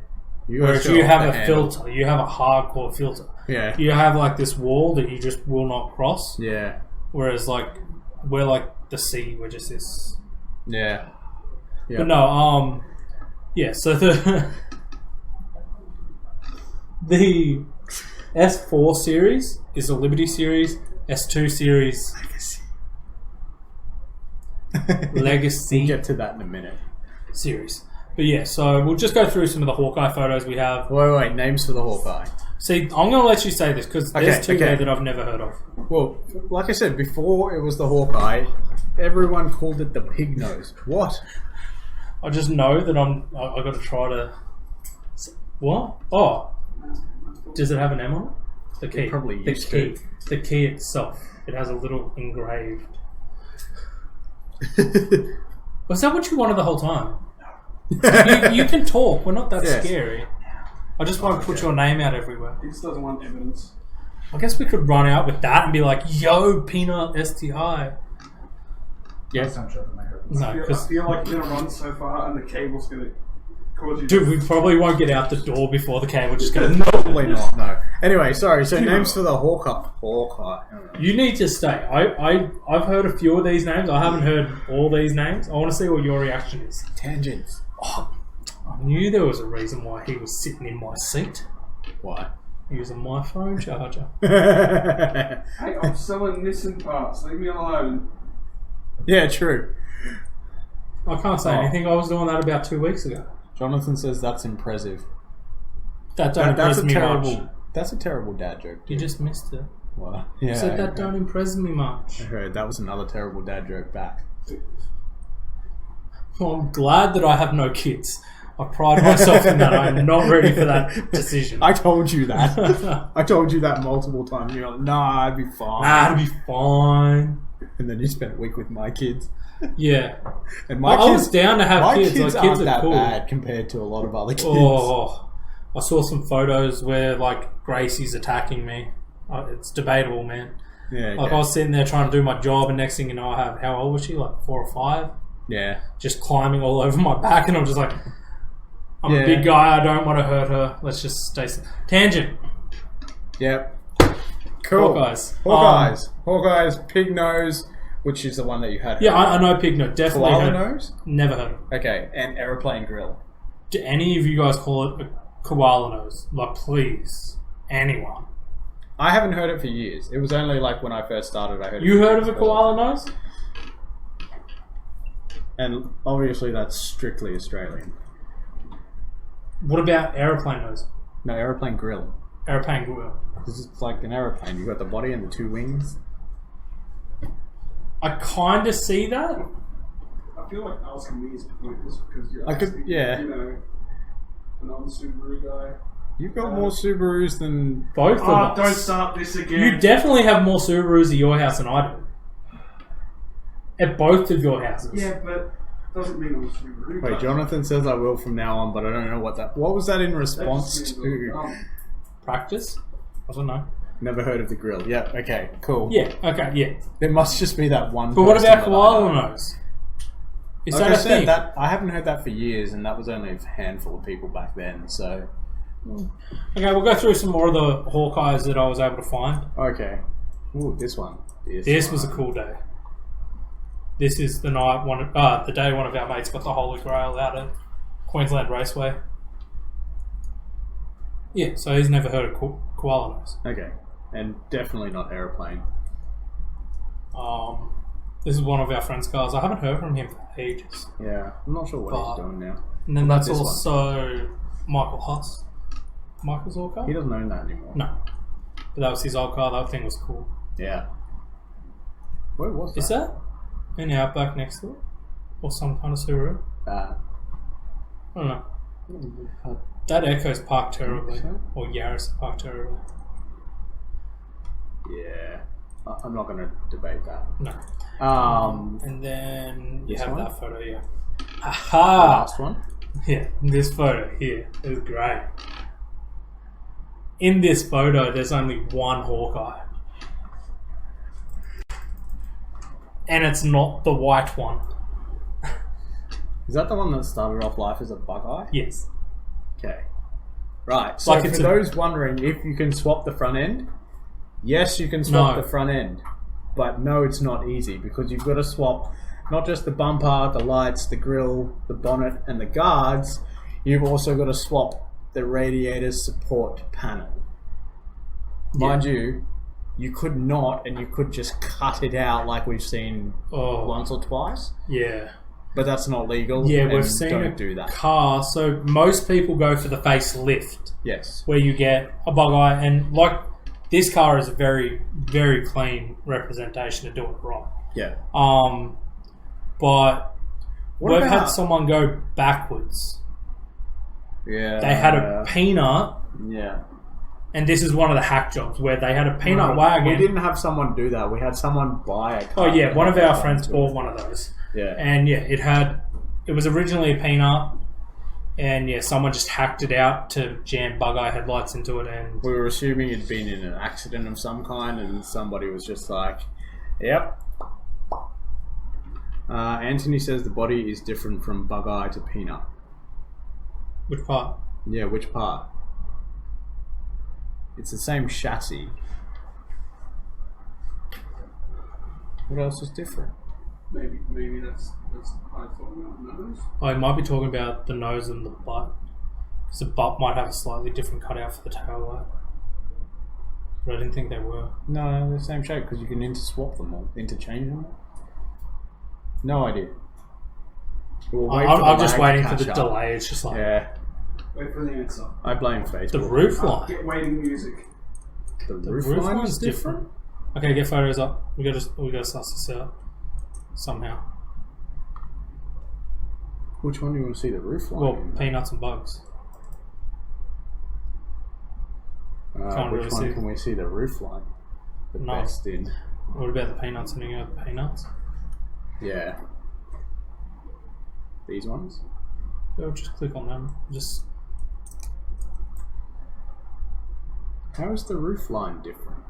S2: Whereas
S1: go
S2: you
S1: off
S2: have
S1: the
S2: a
S1: handle.
S2: filter. You have a hardcore filter.
S1: Yeah.
S2: You have like this wall that you just will not cross.
S1: Yeah.
S2: Whereas like we're like the sea. We're just this.
S1: Yeah. Yeah.
S2: But no. Yeah. So the S4 series is the Liberty series. S2 series Legacy
S1: We'll get to that in a minute.
S2: series. But yeah, so we'll just go through some of the Hawkeye photos we have.
S1: Wait, names for the Hawkeye.
S2: See, I'm going to let you say this because there's two there that I've never heard of.
S1: Well, like I said, before it was the Hawkeye, everyone called it the pig nose. What?
S2: I just know that I got to try to. What? Oh, does it have an M on it? The key.
S1: probably
S2: the
S1: used
S2: key.
S1: to.
S2: The key itself. It has a little engraved. Was that what you wanted the whole time? you can talk. We're not that
S1: Yes.
S2: scary. I just want to put your name out everywhere.
S4: He just doesn't want evidence.
S2: I guess we could run out with that and be like, "Yo, Peanut STI."
S1: Yeah.
S6: Don't show them my hair.
S2: No,
S4: I
S2: because
S4: feel like you're gonna run so far and the cable's gonna cause you.
S2: dude, we probably won't get out the door before the cable just goes.
S1: Probably not, no. Anyway, sorry, so names for the Hawkeye.
S2: You need to stay. I've heard a few of these names. I haven't heard all these names. I want to see what your reaction is.
S1: Tangents.
S2: Oh, I knew there was a reason why he was sitting in my seat
S1: Why?
S2: using my phone charger.
S4: Hey, I'm selling missing parts. Leave me alone.
S1: Yeah, true.
S2: I can't say
S1: Oh.
S2: anything. I was doing that about 2 weeks ago.
S1: Jonathan says that's impressive.
S2: That don't
S1: That's
S2: impress
S1: a
S2: me
S1: terrible.
S2: much.
S1: That's a terrible dad joke.
S2: You just missed it.
S1: What?
S2: You
S1: Yeah.
S2: said that don't impress me much.
S1: I heard that was another terrible dad joke back.
S2: Well, I'm glad that I have no kids. I pride myself in that. I'm not ready for that decision.
S1: I told you that. I told you that multiple times. You're like, nah, I'd be fine.
S2: Nah, it'll be fine.
S1: And then you spent a week with my kids.
S2: Yeah.
S1: And my
S2: I was down to have kids.
S1: kids
S2: Like, kids
S1: aren't
S2: are
S1: that
S2: cool.
S1: bad compared to a lot of other kids.
S2: Oh, I saw some photos where like Gracie's attacking me. It's debatable, man.
S1: Yeah,
S2: Like I was sitting there trying to do my job, and next thing you know, I have, how old was she? Like 4 or 5.
S1: yeah.
S2: Just climbing all over my back, and I'm just like, I'm a big guy. I don't want to hurt her. Let's just stay. Tangent.
S1: Yep. Cool. Hawkeyes, pig nose, which is the one that you had.
S2: Yeah, I know pig nose. Definitely
S1: Koala
S2: heard.
S1: nose?
S2: Never heard.
S1: Okay, and aeroplane grill.
S2: Do any of you guys call it a koala nose? Like, please, anyone.
S1: I haven't heard it for years. It was only like when I first started I heard it.
S2: You heard of a koala nose?
S1: And obviously that's strictly Australian.
S2: What about aeroplane nose?
S1: No, aeroplane grill.
S2: Aeroplane grill.
S1: This is like an aeroplane. You've got the body and the 2 wings.
S2: I kind of see that.
S4: I feel like asking me is pointless because you're
S1: I could-
S4: asking,
S1: yeah.
S4: you know, a non-Subaru guy.
S1: You've got more Subarus than...
S2: Both of
S4: Oh,
S2: us.
S4: don't start this again.
S2: You definitely have more Subarus at your house than I do. At both of your houses.
S4: Yeah, but doesn't mean I'm a Subaru guy.
S1: Wait, Jonathan says I will from now on, but I don't know what that... What was that in response
S4: That just
S1: to?
S4: means I'm-
S2: Practice? I don't know.
S1: Never heard of the grill. Yeah, okay, cool.
S2: Yeah, okay, yeah.
S1: There must just be that one
S2: But what
S1: person
S2: about
S1: that I
S2: koala
S1: know.
S2: nose? Is
S1: Like
S2: that
S1: I
S2: a
S1: said,
S2: thing?
S1: that I haven't heard that for years, and that was only a handful of people back then, so...
S2: Okay, we'll go through some more of the Hawkeyes that I was able to find.
S1: Okay. Ooh, this one.
S2: This was a cool day. This is the night the day one of our mates got the Holy Grail out at Queensland Raceway. Yeah, so he's never heard of koala nose.
S1: Okay. And definitely not aeroplane.
S2: This is one of our friends' cars. I haven't heard from him for ages.
S1: Yeah, I'm not sure what
S2: But-
S1: he's doing now.
S2: And then
S1: What about
S2: that's
S1: this one?
S2: also Michael Huss. Michael's old car?
S1: He doesn't own that anymore.
S2: No. But that was his old car. That thing was cool.
S1: Yeah. Where was that?
S2: Is that an Outback next to it? Or some kind of Subaru? I don't know. That Echo's parked terribly. Or Yaris is parked terribly.
S1: Yeah. I'm not going to debate that.
S2: No. And then you
S1: This
S2: have
S1: one?
S2: that photo, yeah.
S1: The
S2: Aha!
S1: last one?
S2: Yeah, this photo here is great. In this photo, there's only one Hawkeye. And it's not the white one.
S1: Is that the one that started off life as a bug eye?
S2: Yes.
S1: Okay. Right. So
S2: Like it's
S1: for those wondering if you can swap the front end, yes, you can swap
S2: No.
S1: the front end. But no, it's not easy because you've got to swap not just the bumper, the lights, the grille, the bonnet, and the guards. You've also got to swap the radiator support panel. Mind you, you could not, and you could just cut it out like we've seen once or twice.
S2: Yeah.
S1: But that's not legal.
S2: Yeah,
S1: and
S2: we've seen
S1: don't
S2: a
S1: do that.
S2: car. So most people go for the facelift,
S1: Yes.
S2: where you get a bug eye, and like this car is a very, very clean representation to do it right.
S1: Yeah.
S2: But
S1: What
S2: we've
S1: about-
S2: had someone go backwards.
S1: Yeah.
S2: They had a peanut,
S1: Yeah.
S2: and this is one of the hack jobs where they had a peanut
S1: No,
S2: wagon.
S1: We didn't have someone do that. We had someone buy a car.
S2: Oh yeah, one of our
S1: that
S2: friends
S1: had
S2: bought one of those.
S1: Yeah.
S2: And yeah, it was originally a peanut, and yeah, someone just hacked it out to jam bug eye headlights into it, and
S1: We were assuming it'd been in an accident of some kind, and somebody was just like, "Yep." Anthony says the body is different from bug eye to peanut.
S2: which part?
S1: Yeah, which part? It's the same chassis. What else is different?
S4: Maybe that's I thought about nose.
S2: Oh, I might be talking about the nose and the butt, because the butt might have a slightly different cutout for the tail light. But I didn't think they were.
S1: No, they're the same shape because you can interswap them or interchange them. No idea. We'll wait for the
S2: I'm just
S1: lag to
S2: waiting for
S1: catch
S2: the
S1: up.
S2: delay. It's just like
S1: Yeah,
S4: Wait for the answer.
S1: I blame Facebook.
S2: the roof line.
S4: Get waiting music.
S1: The
S2: The
S1: roof,
S2: roof
S1: line
S2: line's
S1: is different.
S2: Okay, get photos up. We gotta suss this out somehow.
S1: Which one do you want to see the roof line?
S2: Well,
S1: in?
S2: peanuts and bugs. Can't
S1: which
S2: really
S1: one
S2: see.
S1: can we see the roof line? The
S2: No.
S1: best in.
S2: What about the peanuts and the peanuts?
S1: Yeah. These ones?
S2: I'll just click on them. Just
S1: How is the roof line different?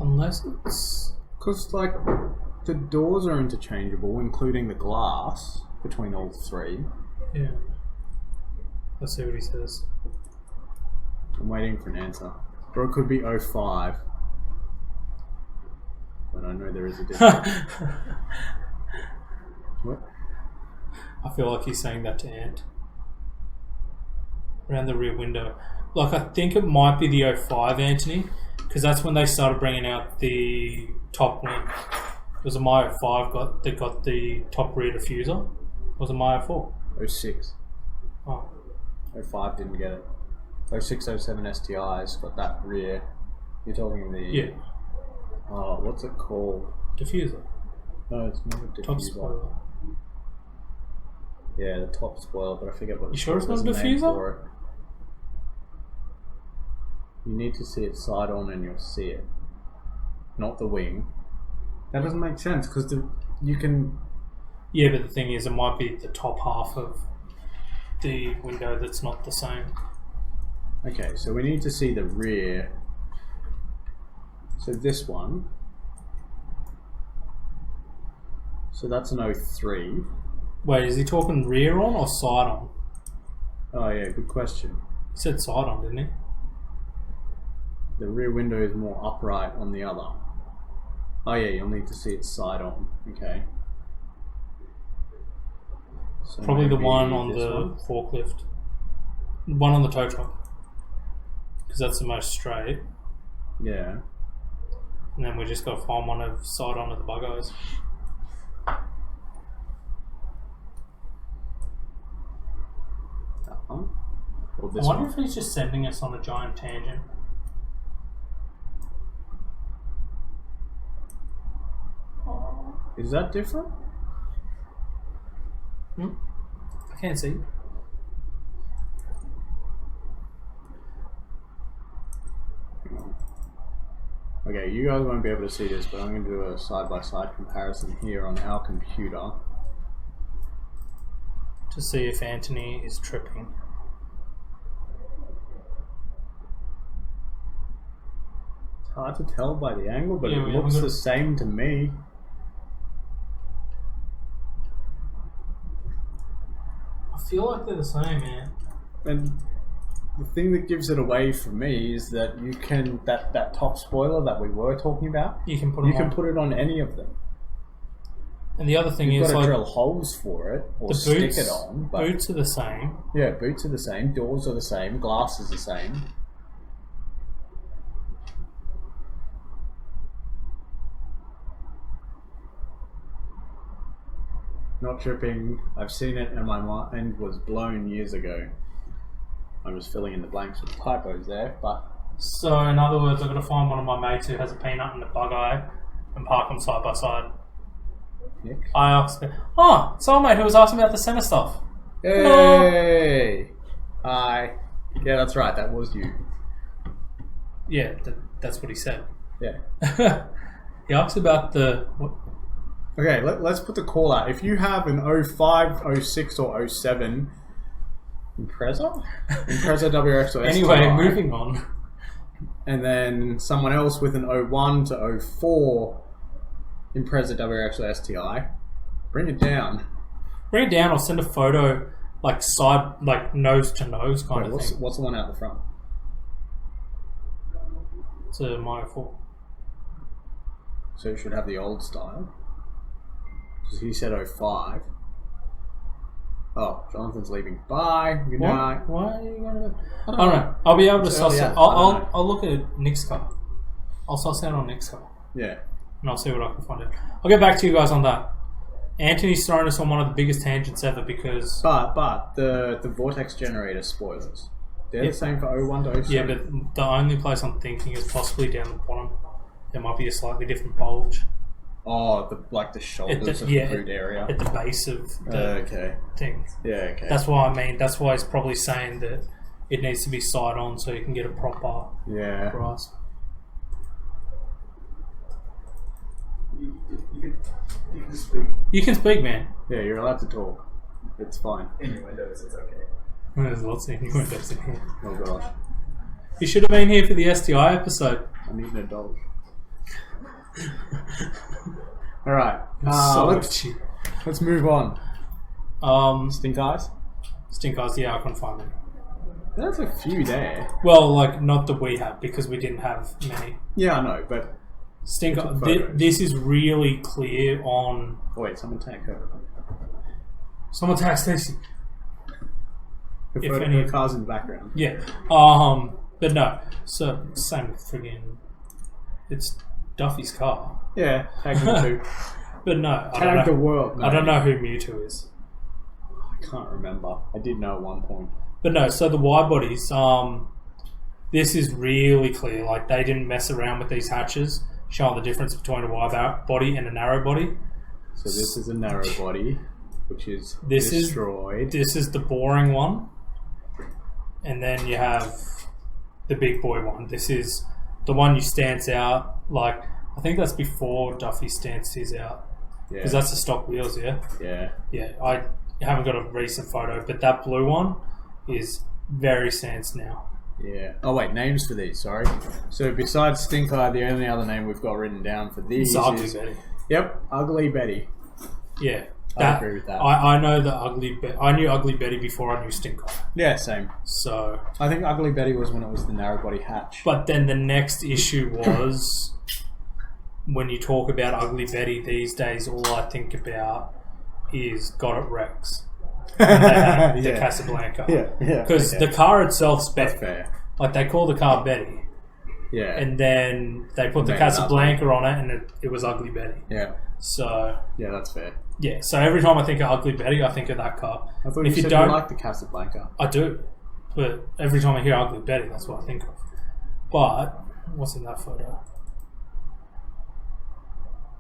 S2: unless it's
S1: Because, like, the doors are interchangeable, including the glass between all three.
S2: yeah. Let's see what he says.
S1: I'm waiting for an answer. Or it could be 05. But I know there is a difference. What?
S2: I feel like he's saying that to Ant. Around the rear window. Like, I think it might be the 05, Anthony, because that's when they started bringing out the top wing. It was a My 05 that got the top rear diffuser. It was a My 04.
S1: 06.
S2: Oh.
S1: 05 didn't get it. 06, 07 STIs got that rear. You're talking the...
S2: Yeah.
S1: Oh, what's it called?
S2: Diffuser.
S1: No, it's not a diffuser.
S2: Top spoiler.
S1: Yeah, the top spoiler, but I forget what
S2: You sure it's
S1: there's
S2: not a
S1: name
S2: diffuser?
S1: for it. You need to see it side on and you'll see it. Not the wing. That doesn't make sense because you can...
S2: Yeah, but the thing is, it might be the top half of the window that's not the same.
S1: Okay, so we need to see the rear. So this one. So that's an 03.
S2: Wait, is he talking rear on or side on?
S1: Oh yeah, good question.
S2: He said side on, didn't he?
S1: The rear window is more upright on the other. Oh yeah, you'll need to see it side on. Okay. So
S2: Probably the
S1: maybe
S2: one on
S1: this
S2: the
S1: one?
S2: forklift. One on the tow truck. Because that's the most straight.
S1: Yeah.
S2: And then we just got to find one of side on of the buggos.
S1: That one? Or
S2: I
S1: this
S2: wonder
S1: one?
S2: if he's just sending us on a giant tangent.
S1: Is that different?
S2: I can't see.
S1: Okay, you guys won't be able to see this, but I'm going to do a side-by-side comparison here on our computer.
S2: To see if Anthony is tripping.
S1: It's hard to tell by the angle, but
S2: Yeah,
S1: it
S2: we
S1: looks
S2: haven't
S1: the
S2: got-
S1: same to me.
S2: I feel like they're the same, man.
S1: And the thing that gives it away for me is that you can that top spoiler that we were talking about.
S2: You can put
S1: You
S2: them
S1: can
S2: on.
S1: put it on any of them.
S2: And the other thing
S1: You've
S2: is,
S1: got to
S2: like,
S1: drill holes for it or
S2: the
S1: stick
S2: boots,
S1: it on. But
S2: boots are the same.
S1: yeah, boots are the same, doors are the same, glass is the same. Not tripping. I've seen it and my mind was blown years ago. I'm just filling in the blanks with typos there, but
S2: So, in other words, I've got to find one of my mates who has a peanut and a bug eye and park them side by side.
S1: Nick.
S2: I asked him, soulmate who was asking about the centre stuff.
S1: Hey! Hi. Yeah, that's right, that was you.
S2: Yeah, that's what he said.
S1: Yeah.
S2: He asked about the... What?
S1: Okay, let's put the call out. If you have an 05, 06 or 07 Impreza? Impreza WRX or STI.
S2: Anyway, moving on.
S1: And then someone else with an 01 to 04 Impreza WRX or STI. Bring it down.
S2: Bring it down or send a photo, like side, like nose to nose kind
S1: Wait,
S2: of thing.
S1: what's the one out the front?
S2: It's a Mario 4.
S1: So it should have the old style. Because he said 05. Oh, Jonathan's leaving. Bye. Good night.
S2: Why are you going to...
S1: I
S2: I don't know. I'll be able to
S1: It's
S2: suss
S1: early
S2: it.
S1: out. I don't know.
S2: I'll look at Nick's car. I'll suss out on Nick's car.
S1: Yeah.
S2: And I'll see what I can find out. I'll get back to you guys on that. Anthony's thrown us on one of the biggest tangents ever because...
S1: But the vortex generator spoilers. They're
S2: Yeah.
S1: the same for 01 to 07.
S2: Yeah, but the only place I'm thinking is possibly down the bottom. There might be a slightly different bulge.
S1: Oh, the shoulders of
S2: yeah,
S1: the boot area.
S2: at the base of the
S1: Okay.
S2: thing.
S1: Yeah, okay.
S2: That's what I mean. That's why it's probably saying that it needs to be side on so you can get a proper
S1: Yeah.
S2: grasp.
S4: You can speak.
S2: You can speak, man.
S1: Yeah, you're allowed to talk. It's fine.
S6: Innuendos, it's okay.
S2: There's lots of innuendos in here.
S1: Oh gosh.
S2: You should have been here for the STI episode.
S1: I need an adult. Alright.
S2: So
S1: Let's move on. Stink eyes?
S2: Stink eyes, yeah, I couldn't find them.
S1: There's a few there.
S2: Well, like, not that we have, because we didn't have many.
S1: Yeah, I know, but...
S2: Stink
S1: took
S2: eye,
S1: photos.
S2: this is really clear on...
S1: Oh, wait, someone tag her.
S2: Someone tag Stacey.
S1: The
S2: If
S1: photo
S2: any-
S1: of cars in the background.
S2: Yeah. But no. So, same with friggin'... It's Duffy's car.
S1: Yeah, tag them too.
S2: But no, I
S1: Tag the
S2: don't know.
S1: world.
S2: I don't know who Mewtwo is.
S1: I can't remember. I did know at one point.
S2: But no, so the wide bodies, this is really clear. Like, they didn't mess around with these hatches, showing the difference between a wide body and a narrow body.
S1: So this is a narrow body, which is
S2: This is-
S1: destroyed.
S2: This is the boring one. And then you have the big boy one. This is the one you stance out. Like, I think that's before Duffy stanced his out.
S1: Yeah.
S2: Because that's the stock wheels, yeah?
S1: Yeah.
S2: Yeah, I haven't got a recent photo, but that blue one is very stanced now.
S1: Yeah. Oh wait, names for these. Sorry. So besides Stink Eye, the only other name we've got written down for these
S2: It's Ugly
S1: is
S2: Betty.
S1: Yep, Ugly Betty.
S2: Yeah.
S1: I agree with that.
S2: I know the I knew Ugly Betty before I knew Stink Eye.
S1: Yeah, same.
S2: So,
S1: I think Ugly Betty was when it was the narrow body hatch.
S2: but then the next issue was when you talk about Ugly Betty these days, all I think about is Got It Rex. And they had the
S1: Yeah.
S2: Casablanca.
S1: Yeah.
S2: Because
S1: okay.
S2: the car itself's
S1: That's
S2: Betty.
S1: fair.
S2: Like, they call the car Betty.
S1: Yeah.
S2: And then they put the
S1: Made it
S2: Casablanca on it, and it was Ugly Betty.
S1: yeah.
S2: So,
S1: Yeah, that's fair.
S2: yeah. So every time I think of Ugly Betty, I think of that car.
S1: I thought
S2: If
S1: you
S2: you
S1: said
S2: don't-
S1: you liked the Casablanca.
S2: I do. But every time I hear Ugly Betty, that's what I think of. But, what's in that photo?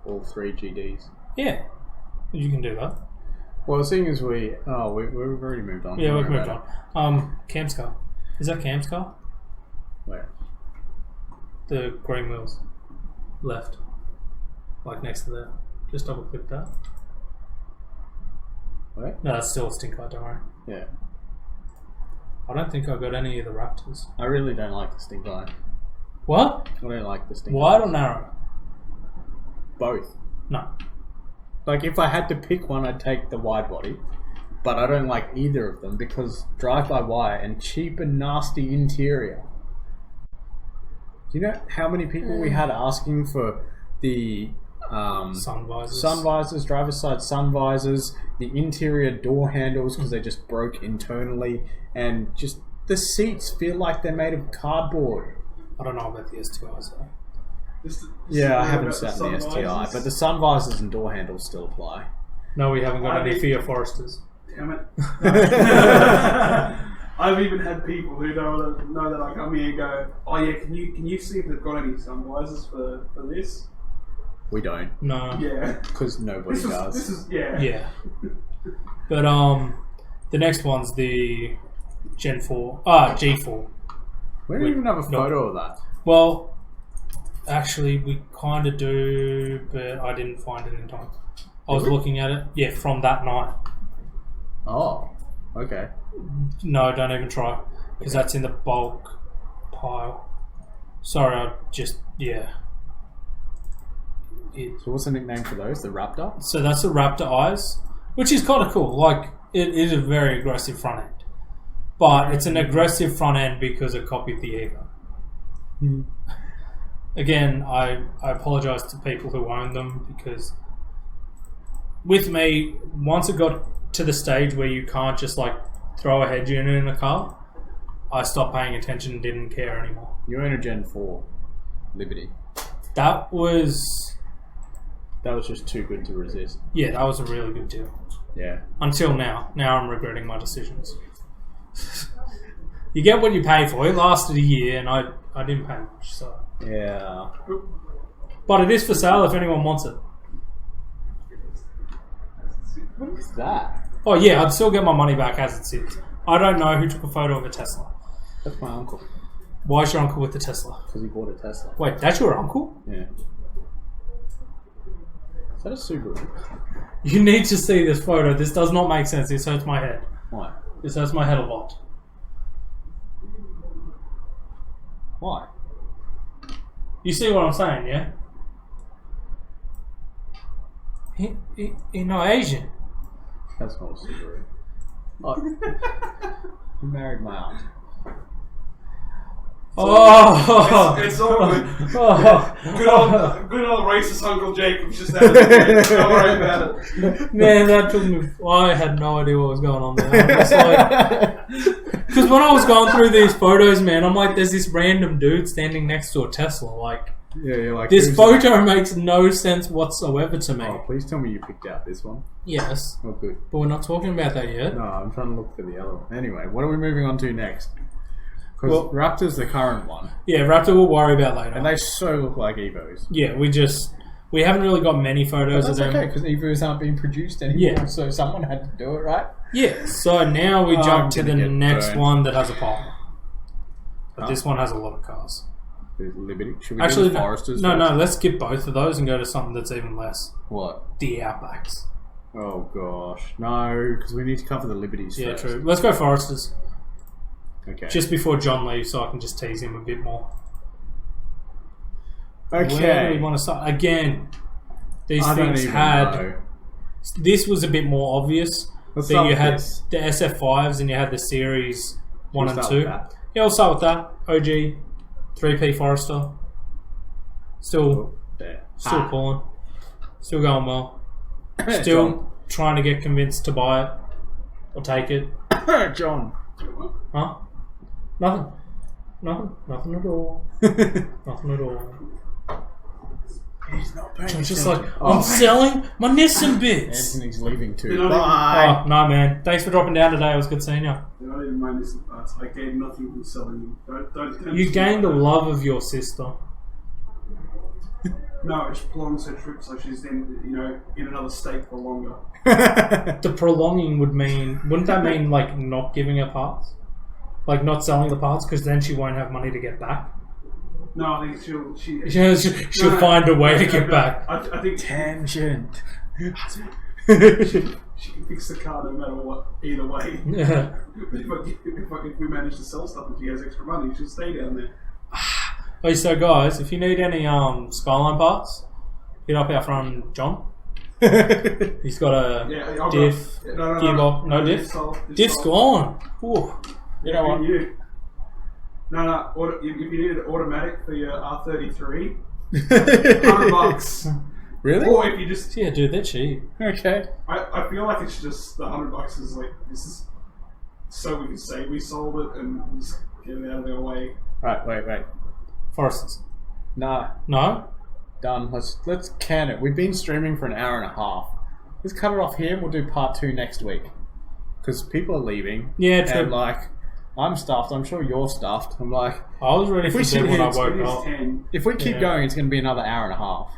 S1: All three GDs.
S2: Yeah. You can do that.
S1: Well, seeing as we've already moved on.
S2: Yeah,
S1: Don't
S2: we've
S1: worry
S2: moved
S1: about
S2: on. Cam's car. Is that Cam's car?
S1: it. Where?
S2: The green wheels. Left. Like next to that. Just double click that.
S1: Where?
S2: No, that's still a stink eye, don't worry.
S1: Yeah.
S2: I don't think I got any of the Raptors.
S1: I really don't like the Stink Eye.
S2: What?
S1: I don't like the Stink
S2: Wide
S1: Eye.
S2: or narrow?
S1: Both.
S2: No.
S1: Like, if I had to pick one, I'd take the wide body. But I don't like either of them because drive-by-wire and cheap and nasty interior. Do you know how many people we had asking for the
S2: Sun visors.
S1: sun visors, driver's side sun visors, the interior door handles because they just broke internally, and just the seats feel like they're made of cardboard.
S2: I don't know about the STIs though.
S1: Yeah, I haven't sat in the STI, but the sun visors and door handles still apply.
S2: No, we haven't got any Fiat Foresters.
S4: Damn it. I've even had people who know that I come here and go, oh yeah, can you see if they've got any sun visors for this?
S1: We don't,
S2: No.
S4: Yeah.
S1: because nobody does.
S4: This is yeah.
S2: Yeah. But the next one's the Gen 4. G4.
S1: We don't even have a photo of that.
S2: Well, actually, we kind of do, but I didn't find it in time. I was looking at it. Yeah, from that night.
S1: Oh, okay.
S2: No, don't even try, because that's in the bulk pile. Sorry, I just yeah.
S1: So what's the nickname for those? The Raptor?
S2: So that's the Raptor eyes, which is kind of cool. Like, it is a very aggressive front end. But it's an aggressive front end because it copied the Ego. Again, I apologise to people who own them because with me, once it got to the stage where you can't just like throw a head unit in a car, I stopped paying attention and didn't care anymore.
S1: You own a Gen 4 Liberty.
S2: That was
S1: just too good to resist.
S2: yeah, that was a really good deal.
S1: Yeah.
S2: Until now. Now I'm regretting my decisions. You get what you pay for. It lasted a year and I didn't pay much, so.
S1: Yeah.
S2: But it is for sale if anyone wants it.
S1: What is that?
S2: Oh yeah, I'd still get my money back as it sits. I don't know who took a photo of a Tesla.
S1: That's my uncle.
S2: Why is your uncle with the Tesla?
S1: Because he bought a Tesla.
S2: Wait, that's your uncle?
S1: Yeah. Is that a Subaru?
S2: You need to see this photo. This does not make sense. This hurts my head.
S1: Why?
S2: This hurts my head a lot.
S1: Why?
S2: You see what I'm saying, yeah? He not Asian.
S1: That's not a Subaru. Oh. He married my aunt.
S2: Oh!
S4: It's all good.
S2: Oh.
S4: Good old racist Uncle Jakeb's just out of the Don't worry about it.
S2: Man, that took me... I had no idea what was going on there. Because when I was going through these photos, man, I'm like, there's this random dude standing next to a Tesla. Like,
S1: Yeah, you're like...
S2: this
S1: who's
S2: photo
S1: that?
S2: makes no sense whatsoever to me.
S1: Oh, please tell me you picked out this one.
S2: Yes,
S1: Oh, good.
S2: but we're not talking about that yet.
S1: No, I'm trying to look for the other one. Anyway, what are we moving on to next? Because
S2: Well-
S1: Raptor's the current one.
S2: Yeah, Raptor we'll worry about later.
S1: And they so look like Evos.
S2: Yeah, we haven't really got many photos of
S1: That's
S2: them.
S1: okay, because Evos aren't being produced anymore,
S2: Yeah.
S1: so someone had to do it, right?
S2: Yeah, so now we
S1: I'm
S2: jump to the
S1: gonna get
S2: next
S1: burned.
S2: one that has a pile. But
S1: Huh?
S2: this one has a lot of cars.
S1: The Liberty. Should we
S2: Actually,
S1: do the Foresters
S2: no,
S1: first?
S2: let's skip both of those and go to something that's even less.
S1: What?
S2: The Outbacks.
S1: Oh, gosh. No, because we need to cover the Liberties
S2: Yeah,
S1: first.
S2: true. Let's go Foresters.
S1: Okay.
S2: Just before John leaves so I can just tease him a bit more. Where do
S1: okay.
S2: we want to start? Again, these
S1: I don't
S2: things
S1: even
S2: had...
S1: know.
S2: This was a bit more obvious.
S1: Let's
S2: That
S1: start
S2: you
S1: with
S2: had
S1: this.
S2: the SF5s and you had the Series 1 and
S1: We'll
S2: 2.
S1: start with that.
S2: Yeah, we'll start with that. OG, 3P Forester. Still
S1: There.
S2: pulling. Still going well.
S1: Ah.
S2: Still trying to get convinced to buy it. Or take it.
S1: John.
S2: Huh? Nothing. Nothing at all. Nothing at all.
S1: He's not paying
S2: It's just
S1: attention.
S2: like, I'm selling my Nissan bits.
S1: Anthony's leaving too.
S4: They're not
S1: Bye.
S2: Oh, no, man. Thanks for dropping down today. It was good seeing you.
S4: They're not even my Nissan parts. I gained nothing from selling them. Don't
S2: You gained the love of your sister.
S4: No, it just prolongs her trip so she's then, in another state for longer.
S2: The prolonging would mean... Wouldn't that mean, like, not giving her parts? Like, not selling the parts because then she won't have money to get back?
S4: No, I think she'll
S2: She'll find a way to get back.
S4: I think
S1: Tangent.
S4: she can fix the car no matter what, either way.
S2: Yeah.
S4: But if we manage to sell stuff and she has extra money, she'll stay down there.
S2: Hey, so guys, if you need any Skyline parts, hit up our friend John. He's got a
S4: Yeah,
S2: diff, gearbox, no diff. Diff's gone. Ooh.
S4: You know what? No. If you need an automatic for your R33, $100.
S1: Really?
S4: Or if you just,
S2: Yeah, dude, they're cheap.
S1: Okay.
S4: I feel like it's just the $100 is like this is so we can say we sold it and just get it out of their way.
S1: Right, wait.
S2: Foresters.
S1: Nah,
S2: No?
S1: done. Let's can it. We've been streaming for an hour and a half. Let's cut it off here and we'll do part 2 next week. Because people are leaving.
S2: Yeah, true.
S1: And like, I'm stuffed. I'm sure you're stuffed. I'm like,
S2: I was ready
S1: If
S2: for
S1: we
S2: bed
S1: sit
S2: when
S1: here,
S2: I
S1: it's
S2: woke
S4: It is
S2: up.
S4: 10.
S1: if we keep
S2: Yeah.
S1: going, it's going to be another hour and a half.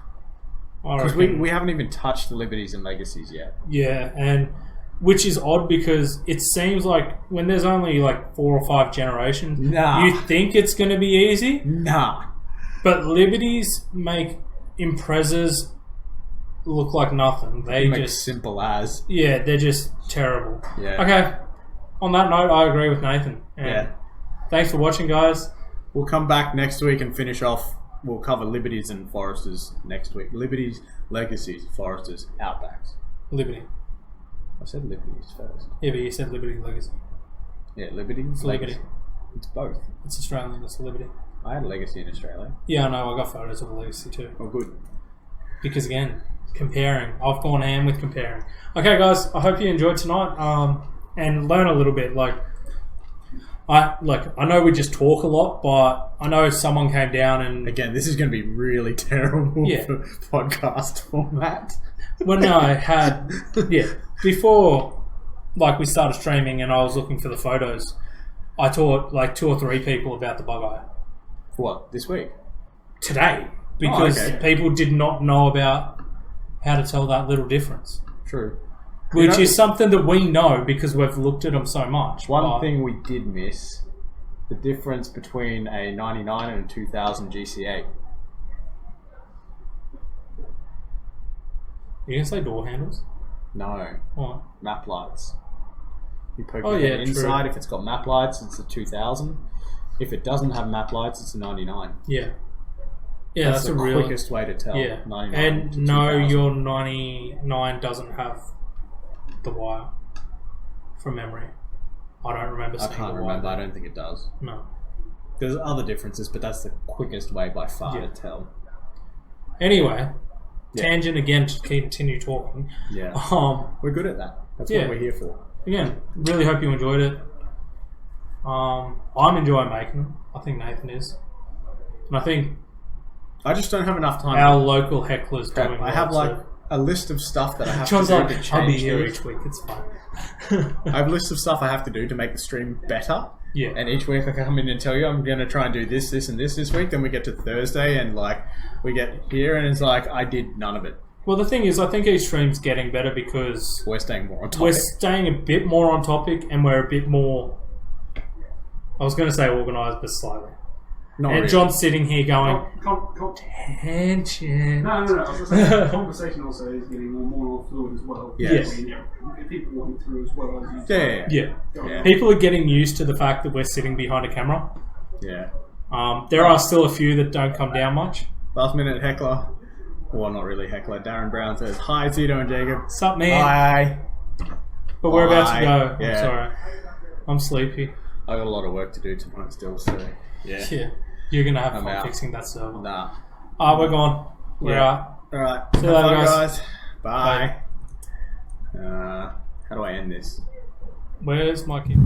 S2: I
S1: Because
S2: reckon.
S1: we haven't even touched the Liberties and Legacies yet.
S2: Yeah, and which is odd because it seems like when there's only like 4 or 5 generations,
S1: Nah.
S2: you think it's going to be easy,
S1: Nah.
S2: but Liberties make Imprezas look like nothing. They
S1: Make
S2: just
S1: simple as.
S2: yeah, they're just terrible.
S1: Yeah.
S2: Okay. On that note, I agree with Nathan. And
S1: Yeah.
S2: thanks for watching, guys.
S1: We'll come back next week and finish off. We'll cover Liberties and Foresters next week. Liberties, Legacies, Foresters, Outbacks.
S2: Liberty.
S1: I said Liberties first.
S2: Yeah, but you said Liberty Legacy.
S1: Yeah, Liberties.
S2: It's Liberty.
S1: It's both.
S2: It's Australian. It's Liberty.
S1: I had a Legacy in Australia.
S2: Yeah, I know. I got photos of a Legacy too.
S1: Oh, good.
S2: Because again, comparing. I've gone ham with comparing. Okay, guys. I hope you enjoyed tonight. And learn a little bit. I know we just talk a lot, but I know someone came down and
S1: Again, this is going to be really terrible
S2: Yeah.
S1: for podcast format.
S2: when I had before we started streaming and I was looking for the photos, I taught like 2 or 3 people about the bug eye
S1: What, this week?
S2: today because
S1: okay.
S2: people did not know about how to tell that little difference.
S1: True.
S2: which is something that we know because we've looked at them so much.
S1: One thing we did miss, the difference between a 99 and a 2000 GC8.
S2: You can say door handles?
S1: No.
S2: What?
S1: Map lights. You poke
S2: Oh,
S1: your
S2: yeah,
S1: head inside.
S2: true.
S1: If it's got map lights, it's a 2000. If it doesn't have map lights, it's a 99.
S2: Yeah. Yeah, that's
S1: the
S2: a real...
S1: quickest way to tell.
S2: Yeah.
S1: 99
S2: And
S1: to
S2: no,
S1: 2000.
S2: your 99 doesn't have the wire from memory. I don't remember
S1: I
S2: seeing
S1: can't
S2: the
S1: remember.
S2: wire.
S1: I don't think it does.
S2: No.
S1: There's other differences, but that's the quickest way by far
S2: Yeah.
S1: to tell.
S2: Anyway,
S1: Yeah.
S2: tangent again to continue talking.
S1: Yeah. We're good at that. That's
S2: Yeah.
S1: what we're here for.
S2: Again, really hope you enjoyed it. I'm enjoying making them. I think Nathan is. And I think
S1: I just don't have enough time.
S2: our local heckler's
S1: Crap,
S2: doing
S1: I
S2: well
S1: have like
S2: too.
S1: a list of stuff that I have
S2: John's
S1: to do
S2: like,
S1: to change.
S2: I'll be here
S1: things.
S2: each week, it's fine.
S1: I have a list of stuff I have to do to make the stream better.
S2: Yeah.
S1: And each week I come in and tell you I'm going to try and do this, this, and this week. Then we get to Thursday and like we get here and it's like I did none of it.
S2: Well, the thing is, I think each stream's getting better because
S1: We're staying more on topic.
S2: we're staying a bit more on topic and we're a bit more, I was going to say organised, but slightly.
S1: Not
S2: And
S1: really.
S2: John's sitting here going, tangent.
S4: No. I was going to say, the conversation also is getting more fluid as well.
S1: Yes.
S4: I mean, people walking through as well as you.
S1: Yeah.
S2: Yeah. People are getting used to the fact that we're sitting behind a camera.
S1: Yeah.
S2: There are still a few that don't come down much.
S1: Last minute heckler. Well, not really heckler. Darren Brown says, "Hi, Seto and Jakeb."
S2: Sup, man?
S1: Hi.
S2: But we're about to
S1: Bye.
S2: go.
S1: Yeah.
S2: I'm sorry. I'm sleepy.
S1: I got a lot of work to do tonight still, so yeah.
S2: Yeah. You're going to have
S1: I'm
S2: fun
S1: out.
S2: fixing that server.
S1: Nah.
S2: We're gone. We're
S1: Yeah.
S2: out.
S1: All right.
S2: See you
S1: Have
S2: later,
S1: fun,
S2: guys.
S1: Bye. How do I end this?
S2: Where's my kid?